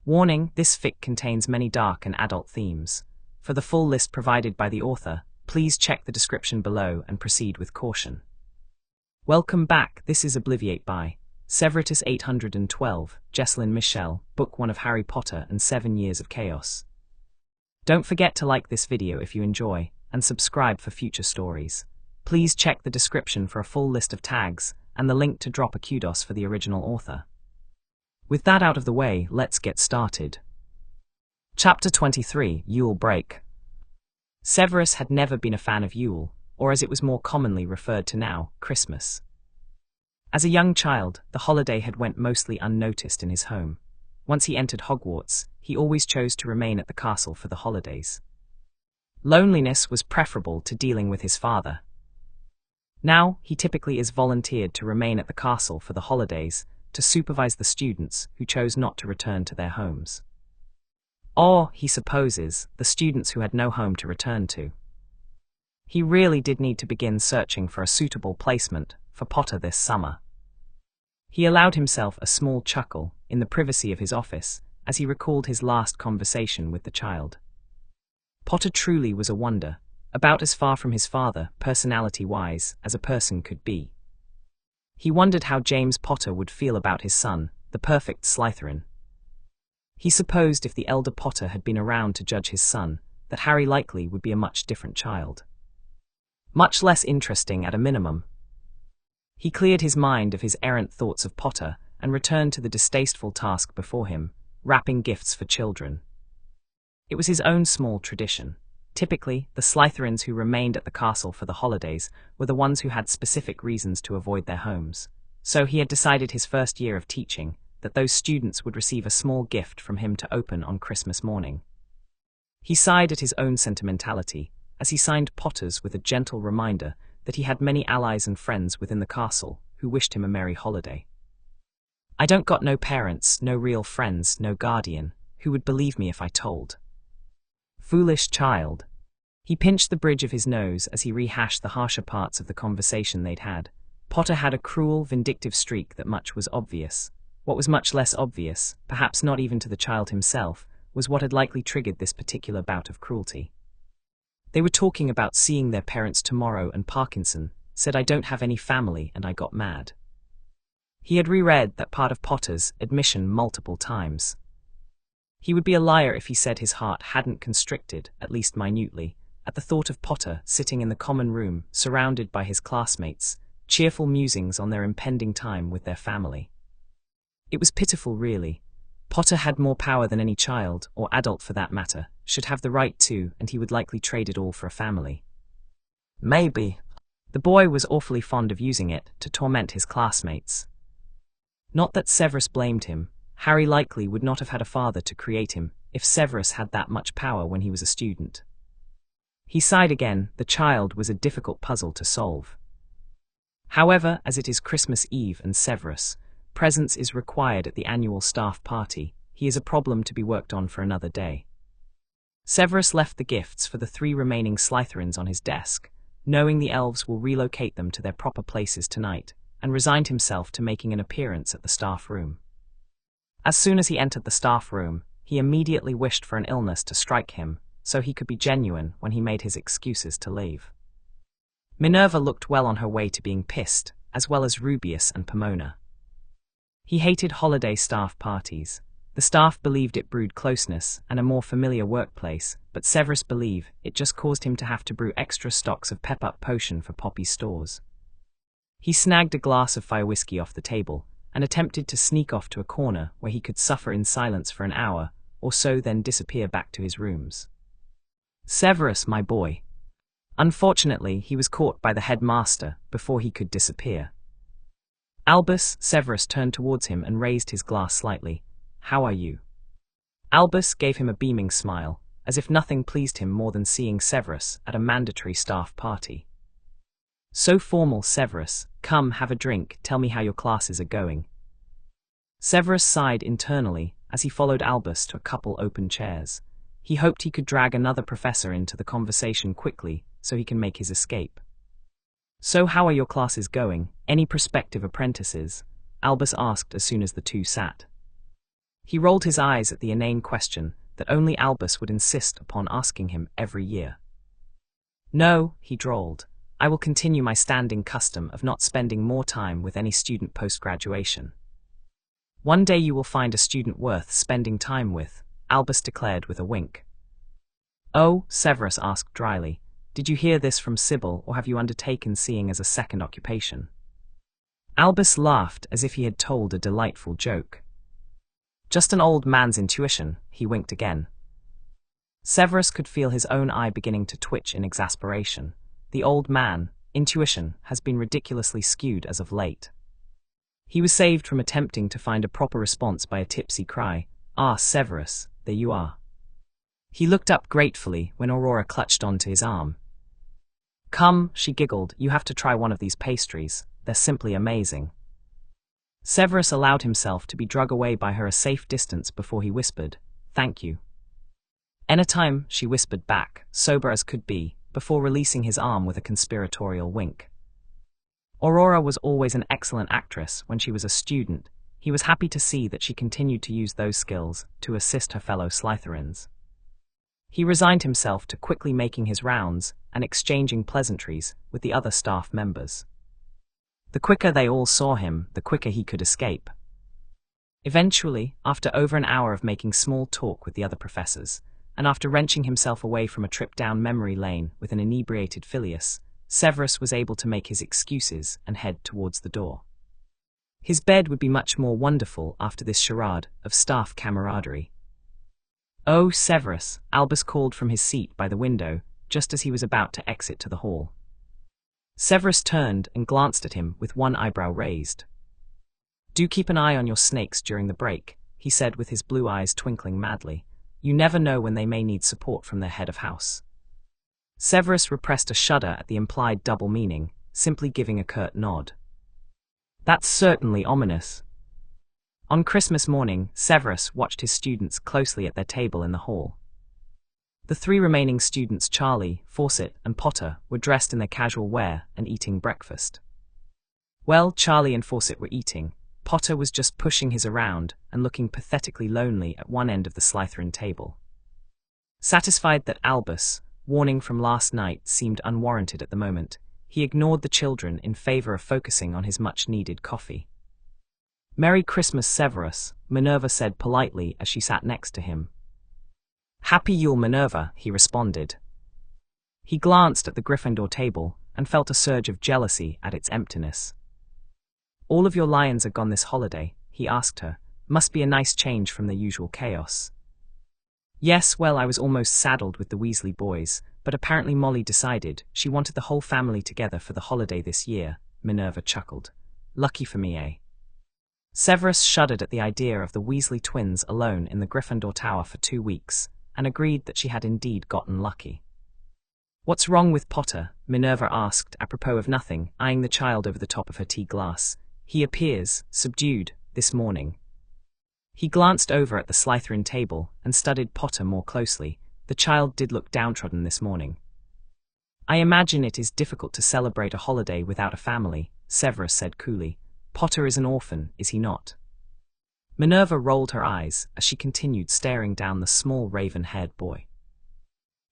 Warning, this fic contains many dark and adult themes. For the full list provided by the author, please check the description below and proceed with caution. Welcome back, this is Obliviate by Severitus 812, JessalynMichele, Book 1 of Harry Potter and 7 Years of Chaos. Don't forget to like this video if you enjoy, and subscribe for future stories. Please check the description for a full list of tags, and the link to drop a kudos for the original author. With that out of the way, let's get started. Chapter 23, Yule Break. Severus had never been a fan of Yule, or as it was more commonly referred to now, Christmas. As a young child, the holiday had went mostly unnoticed in his home. Once he entered Hogwarts, he always chose to remain at the castle for the holidays. Loneliness was preferable to dealing with his father. Now, he typically is volunteered to remain at the castle for the holidays, to supervise the students who chose not to return to their homes. Or, he supposes, the students who had no home to return to. He really did need to begin searching for a suitable placement for Potter this summer. He allowed himself a small chuckle in the privacy of his office as he recalled his last conversation with the child. Potter truly was a wonder, about as far from his father, personality-wise, as a person could be. He wondered how James Potter would feel about his son, the perfect Slytherin. He supposed if the elder Potter had been around to judge his son, that Harry likely would be a much different child. Much less interesting at a minimum. He cleared his mind of his errant thoughts of Potter and returned to the distasteful task before him, wrapping gifts for children. It was his own small tradition. Typically, the Slytherins who remained at the castle for the holidays were the ones who had specific reasons to avoid their homes. So he had decided his first year of teaching that those students would receive a small gift from him to open on Christmas morning. He sighed at his own sentimentality as he signed Potter's with a gentle reminder that he had many allies and friends within the castle who wished him a merry holiday. "I don't got no parents, no real friends, no guardian, who would believe me if I told." Foolish child. He pinched the bridge of his nose as he rehashed the harsher parts of the conversation they'd had. Potter had a cruel, vindictive streak that much was obvious. What was much less obvious, perhaps not even to the child himself, was what had likely triggered this particular bout of cruelty. They were talking about seeing their parents tomorrow, and Parkinson said, "I don't have any family," and I got mad. He had reread that part of Potter's admission multiple times. He would be a liar if he said his heart hadn't constricted, at least minutely, at the thought of Potter sitting in the common room, surrounded by his classmates, cheerful musings on their impending time with their family. It was pitiful, really. Potter had more power than any child, or adult for that matter, should have the right to, and he would likely trade it all for a family. Maybe. The boy was awfully fond of using it to torment his classmates. Not that Severus blamed him. Harry likely would not have had a father to create him if Severus had that much power when he was a student. He sighed again. The child was a difficult puzzle to solve. However, as it is Christmas Eve and Severus' presence is required at the annual staff party, he is a problem to be worked on for another day. Severus left the gifts for the 3 remaining Slytherins on his desk, knowing the elves will relocate them to their proper places tonight, and resigned himself to making an appearance at the staff room. As soon as he entered the staff room, he immediately wished for an illness to strike him, so he could be genuine when he made his excuses to leave. Minerva looked well on her way to being pissed, as well as Rubeus and Pomona. He hated holiday staff parties. The staff believed it brewed closeness and a more familiar workplace, but Severus believed it just caused him to have to brew extra stocks of pep-up potion for Poppy's stores. He snagged a glass of fire whiskey off the table and attempted to sneak off to a corner where he could suffer in silence for an hour or so, then disappear back to his rooms. "Severus, my boy." Unfortunately, he was caught by the headmaster before he could disappear. "Albus," Severus turned towards him and raised his glass slightly. "How are you?" Albus gave him a beaming smile, as if nothing pleased him more than seeing Severus at a mandatory staff party. "So formal, Severus. Come, have a drink, tell me how your classes are going." Severus sighed internally as he followed Albus to a couple open chairs. He hoped he could drag another professor into the conversation quickly so he can make his escape. "So how are your classes going? Any prospective apprentices?" Albus asked as soon as the two sat. He rolled his eyes at the inane question that only Albus would insist upon asking him every year. "No," he drawled, "I will continue my standing custom of not spending more time with any student post-graduation." "One day you will find a student worth spending time with," Albus declared with a wink. "Oh," Severus asked dryly, "did you hear this from Sybil, or have you undertaken seeing as a second occupation?" Albus laughed as if he had told a delightful joke. "Just an old man's intuition," he winked again. Severus could feel his own eye beginning to twitch in exasperation. The old man, intuition, has been ridiculously skewed as of late. He was saved from attempting to find a proper response by a tipsy cry, "Ah, Severus, there you are." He looked up gratefully when Aurora clutched onto his arm. "Come," she giggled, "you have to try one of these pastries. They're simply amazing." Severus allowed himself to be dragged away by her a safe distance before he whispered, "Thank you." "Anytime," she whispered back, sober as could be, before releasing his arm with a conspiratorial wink. Aurora was always an excellent actress when she was a student. He was happy to see that she continued to use those skills to assist her fellow Slytherins. He resigned himself to quickly making his rounds and exchanging pleasantries with the other staff members. The quicker they all saw him, the quicker he could escape. Eventually, after over an hour of making small talk with the other professors, and after wrenching himself away from a trip down memory lane with an inebriated Phileas, Severus was able to make his excuses and head towards the door. His bed would be much more wonderful after this charade of staff camaraderie. "Oh, Severus," Albus called from his seat by the window, just as he was about to exit to the hall. Severus turned and glanced at him with one eyebrow raised. "Do keep an eye on your snakes during the break," he said with his blue eyes twinkling madly. "You never know when they may need support from their head of house." Severus repressed a shudder at the implied double meaning, simply giving a curt nod. "That's certainly ominous." On Christmas morning, Severus watched his students closely at their table in the hall. The three remaining students, Charlie, Fawcett, and Potter, were dressed in their casual wear and eating breakfast. Well, Charlie and Fawcett were eating. Potter was just pushing his around and looking pathetically lonely at one end of the Slytherin table. Satisfied that Albus' warning from last night seemed unwarranted at the moment, he ignored the children in favor of focusing on his much-needed coffee. "Merry Christmas, Severus," Minerva said politely as she sat next to him. "Happy Yule, Minerva," he responded. He glanced at the Gryffindor table and felt a surge of jealousy at its emptiness. "All of your lions are gone this holiday," he asked her. "Must be a nice change from the usual chaos." "Yes, well, I was almost saddled with the Weasley boys, but apparently Molly decided she wanted the whole family together for the holiday this year," Minerva chuckled. "Lucky for me, eh?" Severus shuddered at the idea of the Weasley twins alone in the Gryffindor Tower for 2 weeks, and agreed that she had indeed gotten lucky. "What's wrong with Potter?" Minerva asked, apropos of nothing, eyeing the child over the top of her tea glass. "He appears subdued this morning." He glanced over at the Slytherin table and studied Potter more closely. The child did look downtrodden this morning. "I imagine it is difficult to celebrate a holiday without a family," Severus said coolly. "Potter is an orphan, is he not?" Minerva rolled her eyes as she continued staring down the small raven-haired boy.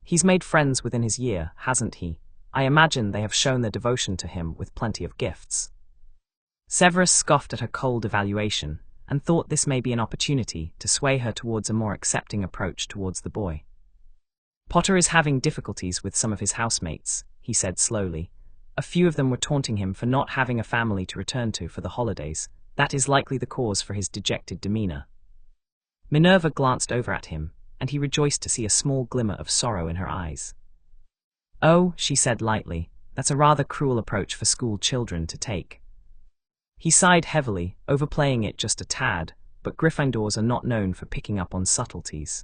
"He's made friends within his year, hasn't he? I imagine they have shown their devotion to him with plenty of gifts." Severus scoffed at her cold evaluation and thought this may be an opportunity to sway her towards a more accepting approach towards the boy. "Potter is having difficulties with some of his housemates," he said slowly. "A few of them were taunting him for not having a family to return to for the holidays. That is likely the cause for his dejected demeanor." Minerva glanced over at him, and he rejoiced to see a small glimmer of sorrow in her eyes. "Oh," she said lightly, "that's a rather cruel approach for school children to take." He sighed heavily, overplaying it just a tad, but Gryffindors are not known for picking up on subtleties.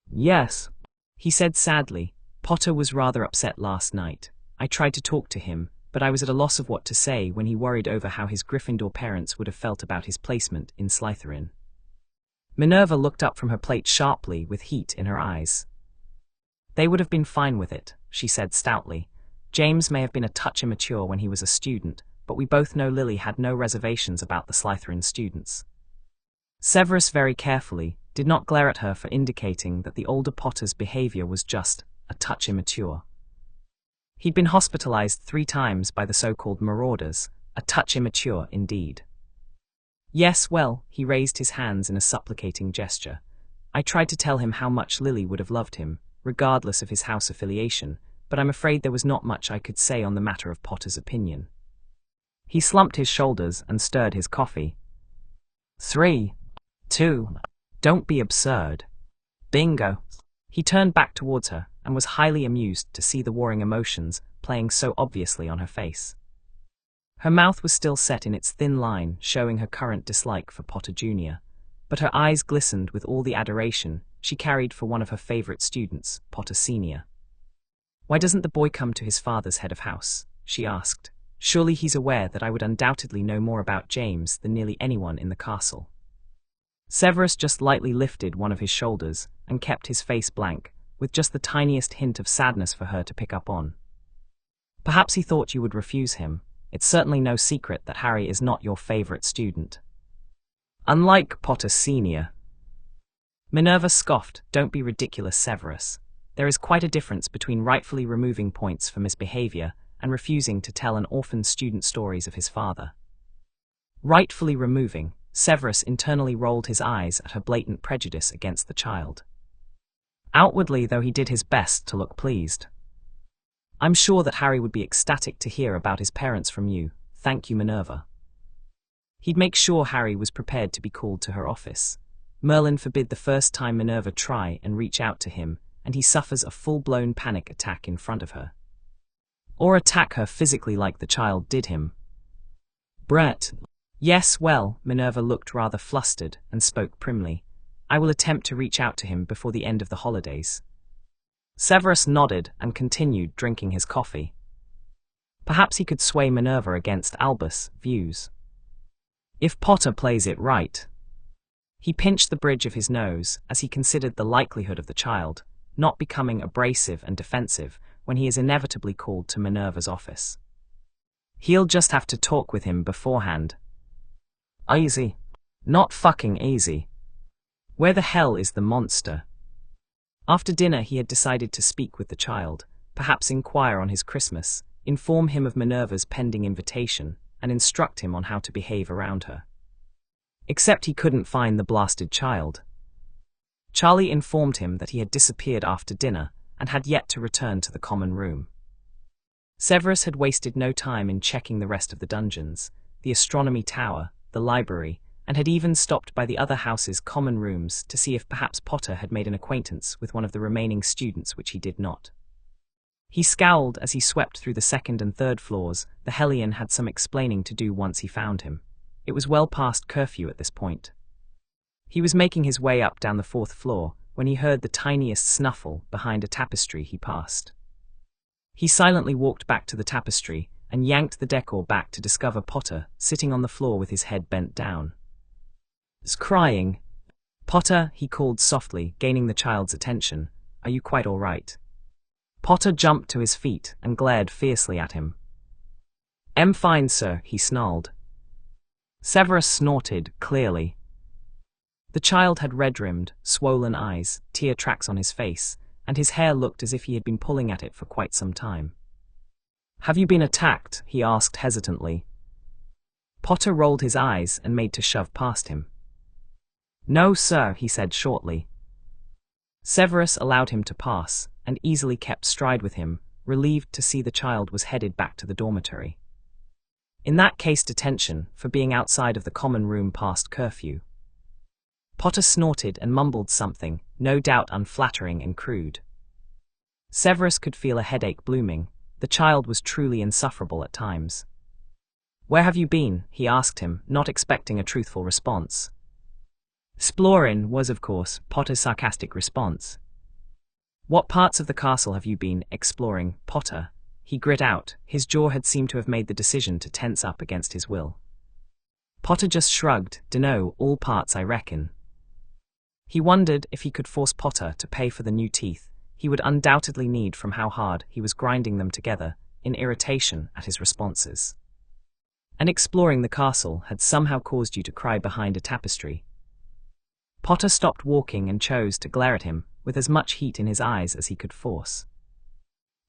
"Yes," he said sadly, "Potter was rather upset last night. I tried to talk to him, but I was at a loss of what to say when he worried over how his Gryffindor parents would have felt about his placement in Slytherin." Minerva looked up from her plate sharply with heat in her eyes. "They would have been fine with it," she said stoutly. "James may have been a touch immature when he was a student, but we both know Lily had no reservations about the Slytherin students." Severus very carefully did not glare at her for indicating that the older Potter's behavior was just a touch immature. He'd been hospitalized 3 times by the so-called marauders, a touch immature indeed. Yes, well, he raised his hands in a supplicating gesture. I tried to tell him how much Lily would have loved him, regardless of his house affiliation, but I'm afraid there was not much I could say on the matter of Potter's opinion. He slumped his shoulders and stirred his coffee. 3, 2, don't be absurd. Bingo. He turned back towards her and was highly amused to see the warring emotions playing so obviously on her face. Her mouth was still set in its thin line, showing her current dislike for Potter Jr., but her eyes glistened with all the adoration she carried for one of her favorite students, Potter Sr. Why doesn't the boy come to his father's head of house? She asked. Surely he's aware that I would undoubtedly know more about James than nearly anyone in the castle. Severus just lightly lifted one of his shoulders and kept his face blank, with just the tiniest hint of sadness for her to pick up on. Perhaps he thought you would refuse him. It's certainly no secret that Harry is not your favorite student. Unlike Potter Sr. Minerva scoffed. Don't be ridiculous, Severus. There is quite a difference between rightfully removing points for misbehavior and refusing to tell an orphan student stories of his father. Rightfully removing, Severus internally rolled his eyes at her blatant prejudice against the child. Outwardly, though, he did his best to look pleased. I'm sure that Harry would be ecstatic to hear about his parents from you. Thank you, Minerva. He'd make sure Harry was prepared to be called to her office. Merlin forbid the first time Minerva try and reach out to him, and he suffers a full-blown panic attack in front of her. Or attack her physically like the child did him. Brett. Yes, well, Minerva looked rather flustered and spoke primly. I will attempt to reach out to him before the end of the holidays. Severus nodded and continued drinking his coffee. Perhaps he could sway Minerva against Albus' views. If Potter plays it right. He pinched the bridge of his nose as he considered the likelihood of the child not becoming abrasive and defensive when he is inevitably called to Minerva's office. He'll just have to talk with him beforehand. Easy. Not fucking easy. Where the hell is the monster? After dinner he had decided to speak with the child, perhaps inquire on his Christmas, inform him of Minerva's pending invitation, and instruct him on how to behave around her. Except he couldn't find the blasted child. Charlie informed him that he had disappeared after dinner and had yet to return to the common room. Severus had wasted no time in checking the rest of the dungeons, the astronomy tower, the library, and had even stopped by the other house's common rooms to see if perhaps Potter had made an acquaintance with one of the remaining students, which he did not. He scowled as he swept through the 2nd and 3rd floors. The Hellion had some explaining to do once he found him. It was well past curfew at this point. He was making his way up down the 4th floor when he heard the tiniest snuffle behind a tapestry he passed. He silently walked back to the tapestry and yanked the decor back to discover Potter sitting on the floor with his head bent down. "Is crying." "Potter," he called softly, gaining the child's attention. "Are you quite all right?" Potter jumped to his feet and glared fiercely at him. "Am fine, sir," he snarled. Severus snorted, clearly. The child had red-rimmed, swollen eyes, tear tracks on his face, and his hair looked as if he had been pulling at it for quite some time. "Have you been attacked?" he asked hesitantly. Potter rolled his eyes and made to shove past him. "No, sir," he said shortly. Severus allowed him to pass, and easily kept stride with him, relieved to see the child was headed back to the dormitory. In that case, detention for being outside of the common room past curfew. Potter snorted and mumbled something, no doubt unflattering and crude. Severus could feel a headache blooming. The child was truly insufferable at times. "Where have you been?" he asked him, not expecting a truthful response. "Explorin'" was, of course, Potter's sarcastic response. "What parts of the castle have you been exploring, Potter?" he grit out. His jaw had seemed to have made the decision to tense up against his will. Potter just shrugged. "Dunno, all parts, I reckon." He wondered if he could force Potter to pay for the new teeth he would undoubtedly need from how hard he was grinding them together, in irritation at his responses. And exploring the castle had somehow caused you to cry behind a tapestry. Potter stopped walking and chose to glare at him with as much heat in his eyes as he could force.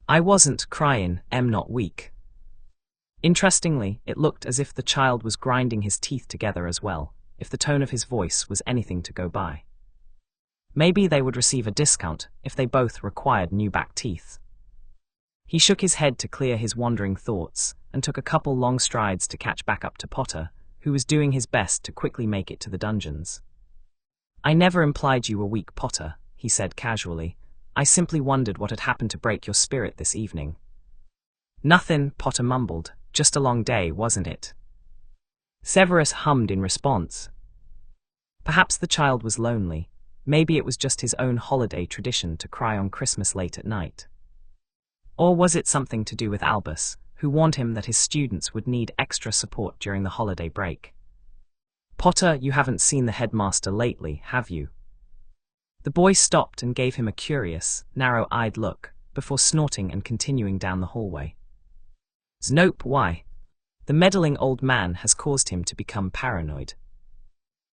I wasn't crying, not weak. Interestingly, it looked as if the child was grinding his teeth together as well, if the tone of his voice was anything to go by. Maybe they would receive a discount if they both required new back teeth. He shook his head to clear his wandering thoughts and took a couple long strides to catch back up to Potter, who was doing his best to quickly make it to the dungeons. I never implied you were weak, Potter, he said casually. I simply wondered what had happened to break your spirit this evening. Nothing, Potter mumbled. Just a long day, wasn't it? Severus hummed in response. Perhaps the child was lonely. Maybe it was just his own holiday tradition to cry on Christmas late at night. Or was it something to do with Albus, who warned him that his students would need extra support during the holiday break? Potter, you haven't seen the headmaster lately, have you? The boy stopped and gave him a curious, narrow-eyed look, before snorting and continuing down the hallway. Nope, why? The meddling old man has caused him to become paranoid.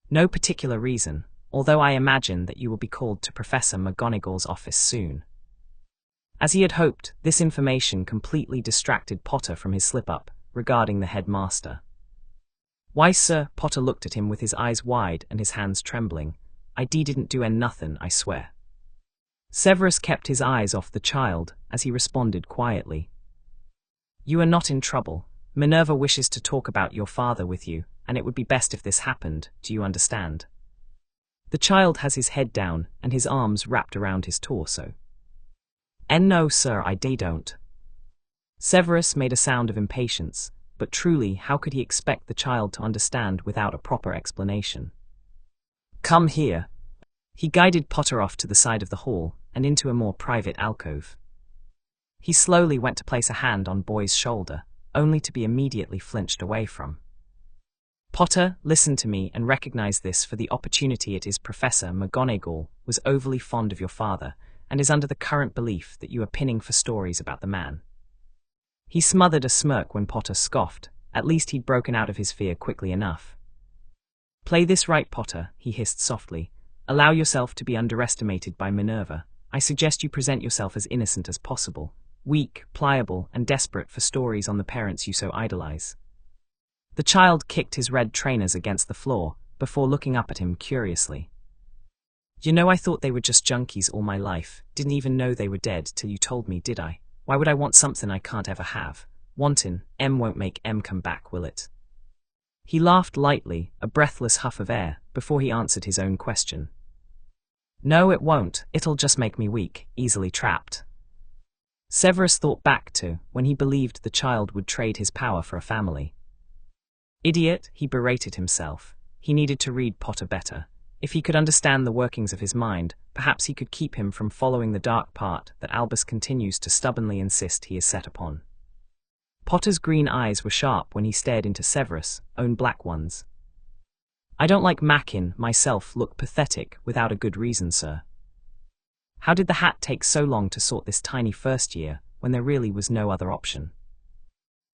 No particular reason, although I imagine that you will be called to Professor McGonagall's office soon. As he had hoped, this information completely distracted Potter from his slip-up regarding the headmaster. Why, sir? Potter looked at him with his eyes wide and his hands trembling. I didn't do nothing, I swear. Severus kept his eyes off the child as he responded quietly. You are not in trouble. Minerva wishes to talk about your father with you, and it would be best if this happened, do you understand? The child has his head down and his arms wrapped around his torso. No, sir, I don't. Severus made a sound of impatience, but truly, how could he expect the child to understand without a proper explanation? Come here. He guided Potter off to the side of the hall and into a more private alcove. He slowly went to place a hand on Boy's shoulder, only to be immediately flinched away from. Potter, listen to me and recognize this for the opportunity it is. Professor McGonagall was overly fond of your father and is under the current belief that you are pinning for stories about the man. He smothered a smirk when Potter scoffed. At least he'd broken out of his fear quickly enough. Play this right, Potter, he hissed softly. Allow yourself to be underestimated by Minerva. I suggest you present yourself as innocent as possible. Weak, pliable, and desperate for stories on the parents you so idolize. The child kicked his red trainers against the floor, before looking up at him curiously. You know, I thought they were just junkies all my life. Didn't even know they were dead till you told me, did I? Why would I want something I can't ever have? Wanting, won't make come back, will it? He laughed lightly, a breathless huff of air, before he answered his own question. No, it won't. It'll just make me weak, easily trapped. Severus thought back to when he believed the child would trade his power for a family. Idiot, he berated himself. He needed to read Potter better. If he could understand the workings of his mind, perhaps he could keep him from following the dark path that Albus continues to stubbornly insist he is set upon. Potter's green eyes were sharp when he stared into Severus' own black ones. I don't like Mackin myself look pathetic without a good reason, sir. How did the hat take so long to sort this tiny first year when there really was no other option?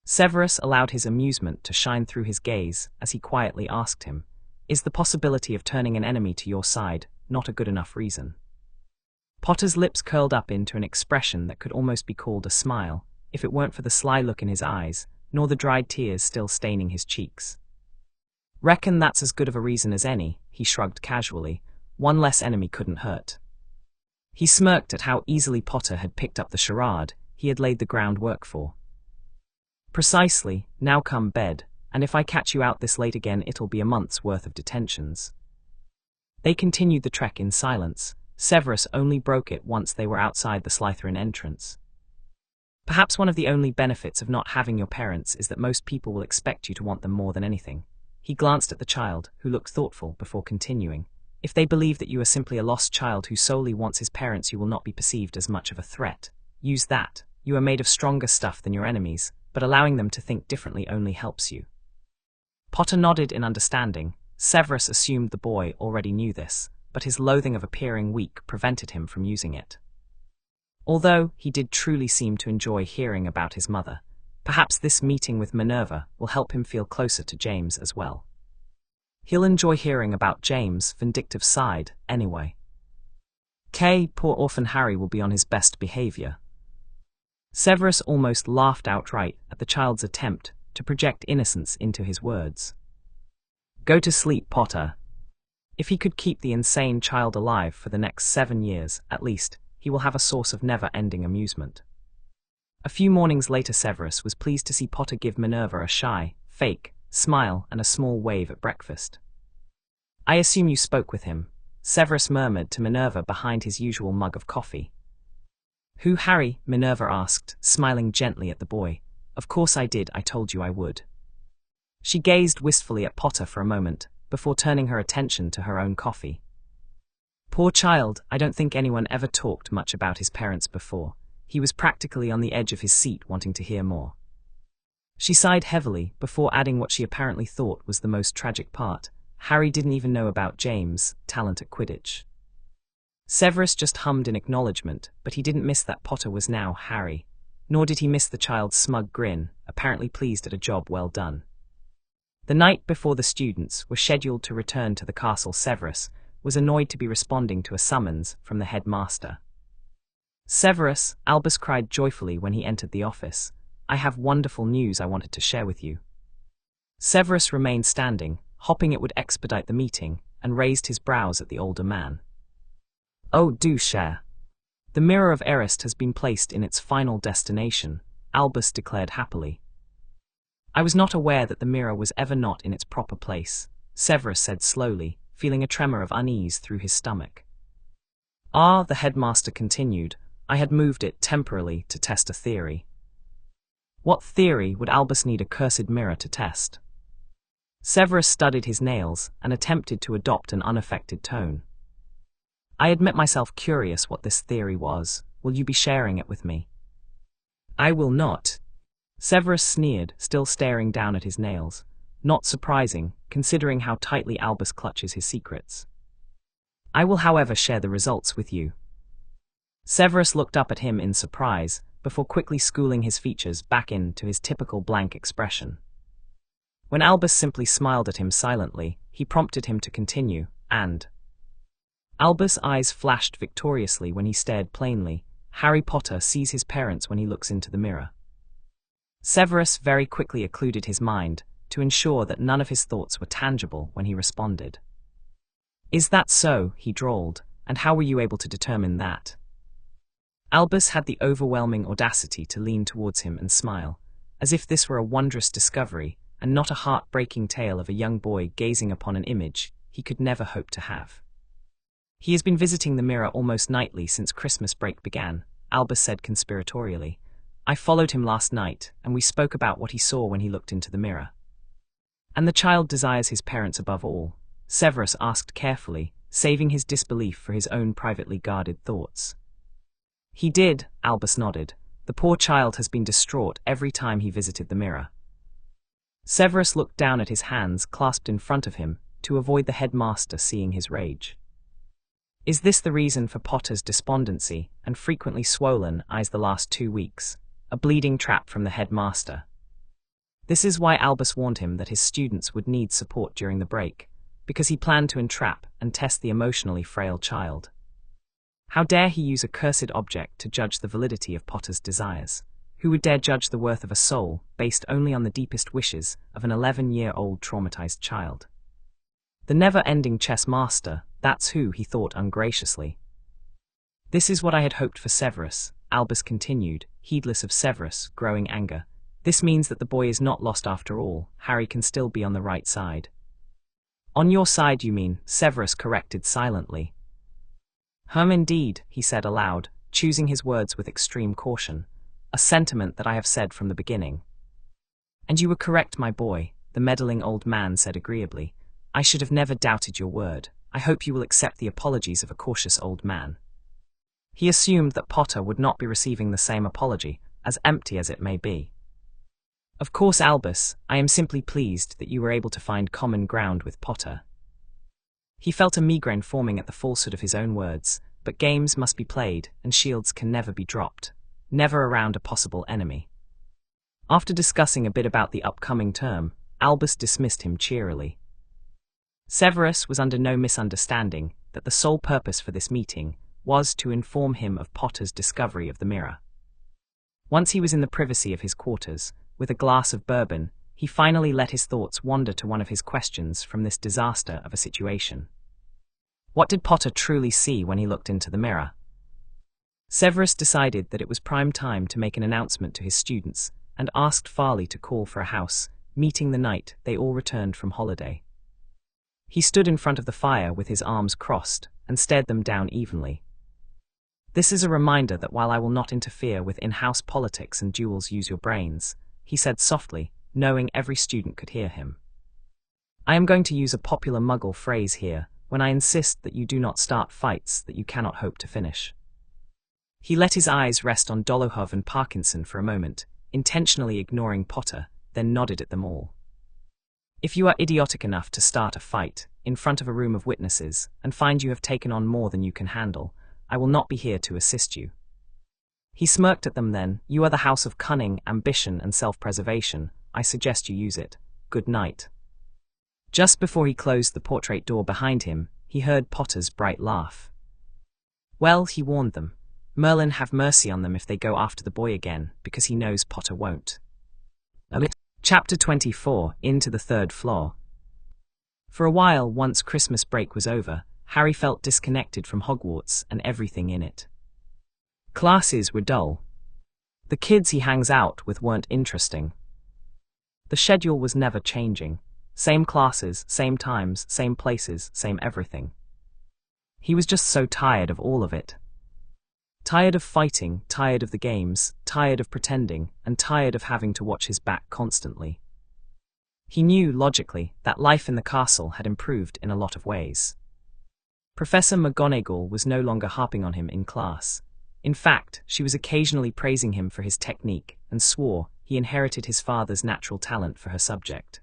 Severus allowed his amusement to shine through his gaze as he quietly asked him, is the possibility of turning an enemy to your side not a good enough reason? Potter's lips curled up into an expression that could almost be called a smile, if it weren't for the sly look in his eyes, nor the dried tears still staining his cheeks. Reckon that's as good of a reason as any, he shrugged casually. One less enemy couldn't hurt. He smirked at how easily Potter had picked up the charade he had laid the groundwork for. Precisely, now come bed, and if I catch you out this late again it'll be a month's worth of detentions. They continued the trek in silence. Severus only broke it once they were outside the Slytherin entrance. Perhaps one of the only benefits of not having your parents is that most people will expect you to want them more than anything. He glanced at the child, who looked thoughtful before continuing. If they believe that you are simply a lost child who solely wants his parents, you will not be perceived as much of a threat. Use that. You are made of stronger stuff than your enemies, but allowing them to think differently only helps you. Potter nodded in understanding. Severus assumed the boy already knew this, but his loathing of appearing weak prevented him from using it. Although he did truly seem to enjoy hearing about his mother, perhaps this meeting with Minerva will help him feel closer to James as well. He'll enjoy hearing about James' vindictive side, anyway. Poor orphan Harry will be on his best behavior. Severus almost laughed outright at the child's attempt to project innocence into his words. Go to sleep, Potter. If he could keep the insane child alive for the next 7 years, at least, he will have a source of never-ending amusement. A few mornings later, Severus was pleased to see Potter give Minerva a shy, fake smile and a small wave at breakfast. I assume you spoke with him, Severus murmured to Minerva behind his usual mug of coffee. Who, Harry? Minerva asked, smiling gently at the boy. Of course I did, I told you I would. She gazed wistfully at Potter for a moment, before turning her attention to her own coffee. Poor child, I don't think anyone ever talked much about his parents before. He was practically on the edge of his seat wanting to hear more. She sighed heavily, before adding what she apparently thought was the most tragic part. Harry didn't even know about James' talent at Quidditch. Severus just hummed in acknowledgement, but he didn't miss that Potter was now Harry. Nor did he miss the child's smug grin, apparently pleased at a job well done. The night before the students were scheduled to return to the castle, Severus was annoyed to be responding to a summons from the headmaster. Severus, Albus cried joyfully when he entered the office. I have wonderful news I wanted to share with you. Severus remained standing, hoping it would expedite the meeting, and raised his brows at the older man. Oh, do share. The Mirror of Erist has been placed in its final destination, Albus declared happily. I was not aware that the mirror was ever not in its proper place, Severus said slowly, feeling a tremor of unease through his stomach. Ah, the headmaster continued, I had moved it temporarily to test a theory. What theory would Albus need a cursed mirror to test? Severus studied his nails and attempted to adopt an unaffected tone. I admit myself curious what this theory was. Will you be sharing it with me? I will not. Severus sneered, still staring down at his nails. Not surprising, considering how tightly Albus clutches his secrets. I will, however, share the results with you. Severus looked up at him in surprise, before quickly schooling his features back into his typical blank expression. When Albus simply smiled at him silently, he prompted him to continue, and Albus' eyes flashed victoriously when he stared plainly. Harry Potter sees his parents when he looks into the mirror. Severus very quickly occluded his mind, to ensure that none of his thoughts were tangible when he responded. Is that so? He drawled, and how were you able to determine that? Albus had the overwhelming audacity to lean towards him and smile, as if this were a wondrous discovery, and not a heart-breaking tale of a young boy gazing upon an image he could never hope to have. He has been visiting the mirror almost nightly since Christmas break began, Albus said conspiratorially. I followed him last night, and we spoke about what he saw when he looked into the mirror. And the child desires his parents above all? Severus asked carefully, saving his disbelief for his own privately guarded thoughts. He did, Albus nodded. The poor child has been distraught every time he visited the mirror. Severus looked down at his hands clasped in front of him, to avoid the headmaster seeing his rage. Is this the reason for Potter's despondency and frequently swollen eyes the last 2 weeks? A bleeding trap from the headmaster. This is why Albus warned him that his students would need support during the break, because he planned to entrap and test the emotionally frail child. How dare he use a cursed object to judge the validity of Potter's desires? Who would dare judge the worth of a soul based only on the deepest wishes of an 11-year-old traumatized child? The never-ending chess master, that's who, he thought ungraciously. This is what I had hoped for Severus, Albus continued, heedless of Severus' growing anger. This means that the boy is not lost after all. Harry can still be on the right side. On your side, you mean, Severus corrected silently. Indeed, he said aloud, choosing his words with extreme caution. A sentiment that I have said from the beginning. And you were correct, my boy, the meddling old man said agreeably. I should have never doubted your word. I hope you will accept the apologies of a cautious old man. He assumed that Potter would not be receiving the same apology, as empty as it may be. Of course, Albus, I am simply pleased that you were able to find common ground with Potter. He felt a migraine forming at the falsehood of his own words, but games must be played and shields can never be dropped. Never around a possible enemy. After discussing a bit about the upcoming term, Albus dismissed him cheerily. Severus was under no misunderstanding that the sole purpose for this meeting was to inform him of Potter's discovery of the mirror. Once he was in the privacy of his quarters, with a glass of bourbon, he finally let his thoughts wander to one of his questions from this disaster of a situation. What did Potter truly see when he looked into the mirror? Severus decided that it was prime time to make an announcement to his students and asked Farley to call for a house meeting the night they all returned from holiday. He stood in front of the fire with his arms crossed and stared them down evenly. "This is a reminder that while I will not interfere with in-house politics and duels, use your brains," he said softly, knowing every student could hear him. "I am going to use a popular Muggle phrase here when I insist that you do not start fights that you cannot hope to finish." He let his eyes rest on Dolohov and Parkinson for a moment, intentionally ignoring Potter, then nodded at them all. "If you are idiotic enough to start a fight in front of a room of witnesses and find you have taken on more than you can handle, I will not be here to assist you." He smirked at them then. "You are the house of cunning, ambition, and self-preservation. I suggest you use it. Good night." Just before he closed the portrait door behind him, he heard Potter's bright laugh. "Well," he warned them, "Merlin have mercy on them if they go after the boy again, because he knows Potter won't." Chapter 24, Into the Third Floor. For a while, once Christmas break was over, Harry felt disconnected from Hogwarts and everything in it. Classes were dull. The kids he hangs out with weren't interesting. The schedule was never changing. Same classes, same times, same places, same everything. He was just so tired of all of it. Tired of fighting, tired of the games, tired of pretending, and tired of having to watch his back constantly. He knew, logically, that life in the castle had improved in a lot of ways. Professor McGonagall was no longer harping on him in class. In fact, she was occasionally praising him for his technique and swore he inherited his father's natural talent for her subject.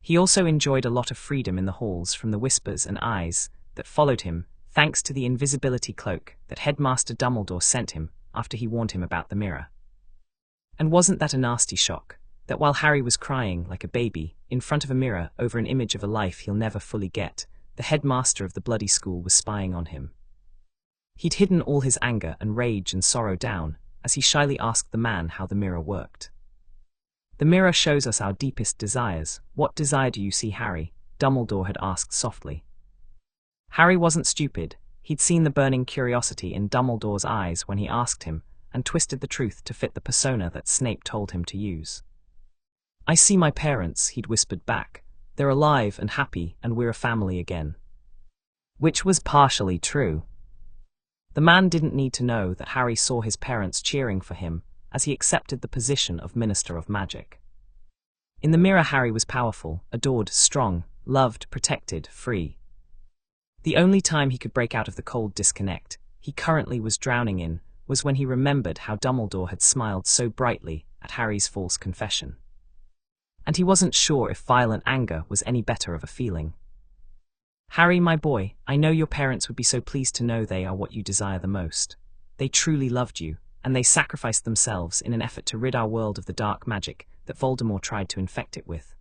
He also enjoyed a lot of freedom in the halls from the whispers and eyes that followed him, thanks to the invisibility cloak that Headmaster Dumbledore sent him after he warned him about the mirror. And wasn't that a nasty shock, that while Harry was crying like a baby in front of a mirror over an image of a life he'll never fully get, the headmaster of the bloody school was spying on him? He'd hidden all his anger and rage and sorrow down as he shyly asked the man how the mirror worked. "The mirror shows us our deepest desires. What desire do you see, Harry?" Dumbledore had asked softly. Harry wasn't stupid. He'd seen the burning curiosity in Dumbledore's eyes when he asked him, and twisted the truth to fit the persona that Snape told him to use. "I see my parents," he'd whispered back. "They're alive and happy, and we're a family again." Which was partially true. The man didn't need to know that Harry saw his parents cheering for him as he accepted the position of Minister of Magic. In the mirror, Harry was powerful, adored, strong, loved, protected, free. The only time he could break out of the cold disconnect he currently was drowning in was when he remembered how Dumbledore had smiled so brightly at Harry's false confession. And he wasn't sure if violent anger was any better of a feeling. "Harry, my boy, I know your parents would be so pleased to know they are what you desire the most. They truly loved you, and they sacrificed themselves in an effort to rid our world of the dark magic that Voldemort tried to infect it with."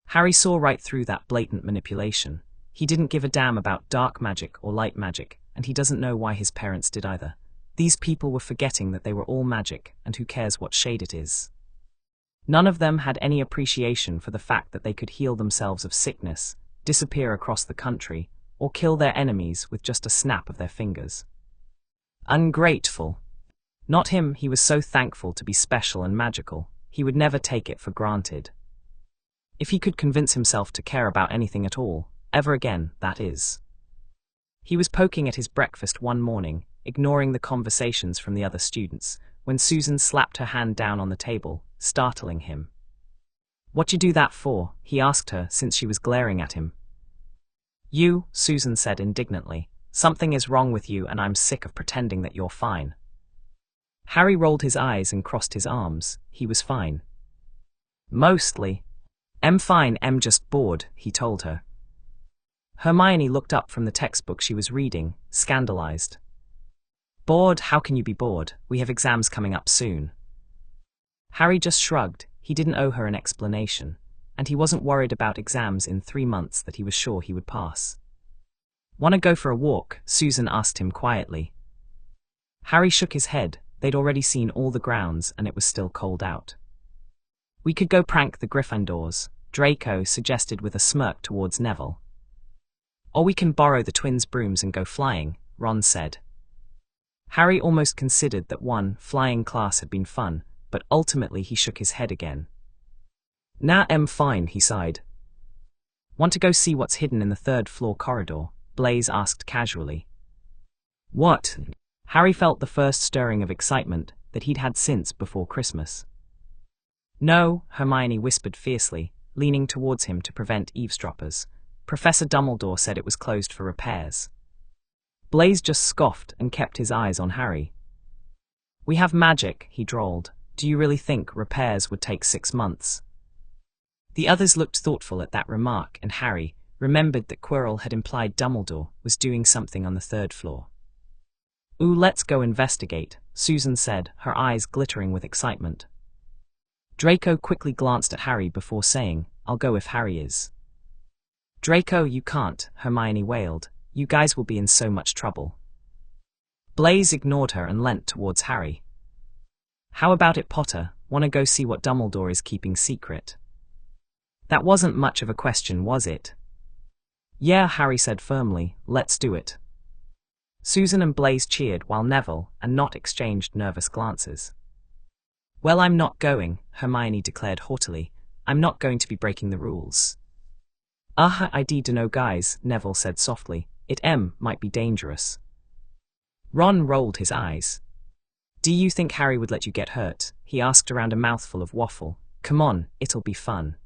Harry saw right through that blatant manipulation. He didn't give a damn about dark magic or light magic, and he doesn't know why his parents did either. These people were forgetting that they were all magic, and who cares what shade it is. None of them had any appreciation for the fact that they could heal themselves of sickness, disappear across the country, or kill their enemies with just a snap of their fingers. Ungrateful. Not him. He was so thankful to be special and magical, he would never take it for granted. If he could convince himself to care about anything at all, ever again, that is. He was poking at his breakfast one morning, ignoring the conversations from the other students, when Susan slapped her hand down on the table, startling him. "What you do that for?" he asked her, since she was glaring at him. "You," Susan said indignantly. "Something is wrong with you, and I'm sick of pretending that you're fine." Harry rolled his eyes and crossed his arms. He was fine. "Mostly. I'm fine, I'm just bored," he told her. Hermione looked up from the textbook she was reading, scandalized. "Bored? How can you be bored? We have exams coming up soon." Harry just shrugged. He didn't owe her an explanation. and he wasn't worried about exams in 3 months that he was sure he would pass. "Want to go for a walk?" Susan asked him quietly. Harry shook his head. They'd already seen all the grounds, and it was still cold out. "We could go prank the Gryffindors," Draco suggested with a smirk towards Neville. "Or we can borrow the twins' brooms and go flying," Ron said. Harry almost considered that one flying class had been fun, but ultimately he shook his head again. "Nah, fine," he sighed. "Want to go see what's hidden in the 3rd-floor corridor?" Blaise asked casually. "What?" Harry felt the first stirring of excitement that he'd had since before Christmas. "No," Hermione whispered fiercely, leaning towards him to prevent eavesdroppers. "Professor Dumbledore said it was closed for repairs." Blaise just scoffed and kept his eyes on Harry. "We have magic," he drawled. "Do you really think repairs would take 6 months?" The others looked thoughtful at that remark, and Harry remembered that Quirrell had implied Dumbledore was doing something on the 3rd floor. "Ooh, let's go investigate," Susan said, her eyes glittering with excitement. Draco quickly glanced at Harry before saying, "I'll go if Harry is." "Draco, you can't," Hermione wailed. "You guys will be in so much trouble." Blaise ignored her and leant towards Harry. "How about it, Potter? Want to go see what Dumbledore is keeping secret?" That wasn't much of a question, was it? "Yeah," Harry said firmly, "let's do it." Susan and Blaise cheered while Neville and Nott exchanged nervous glances. "Well, I'm not going," Hermione declared haughtily. "I'm not going to be breaking the rules." I don't know, guys," Neville said softly. "It might be dangerous." Ron rolled his eyes. "Do you think Harry would let you get hurt?" he asked around a mouthful of waffle. "Come on, it'll be fun."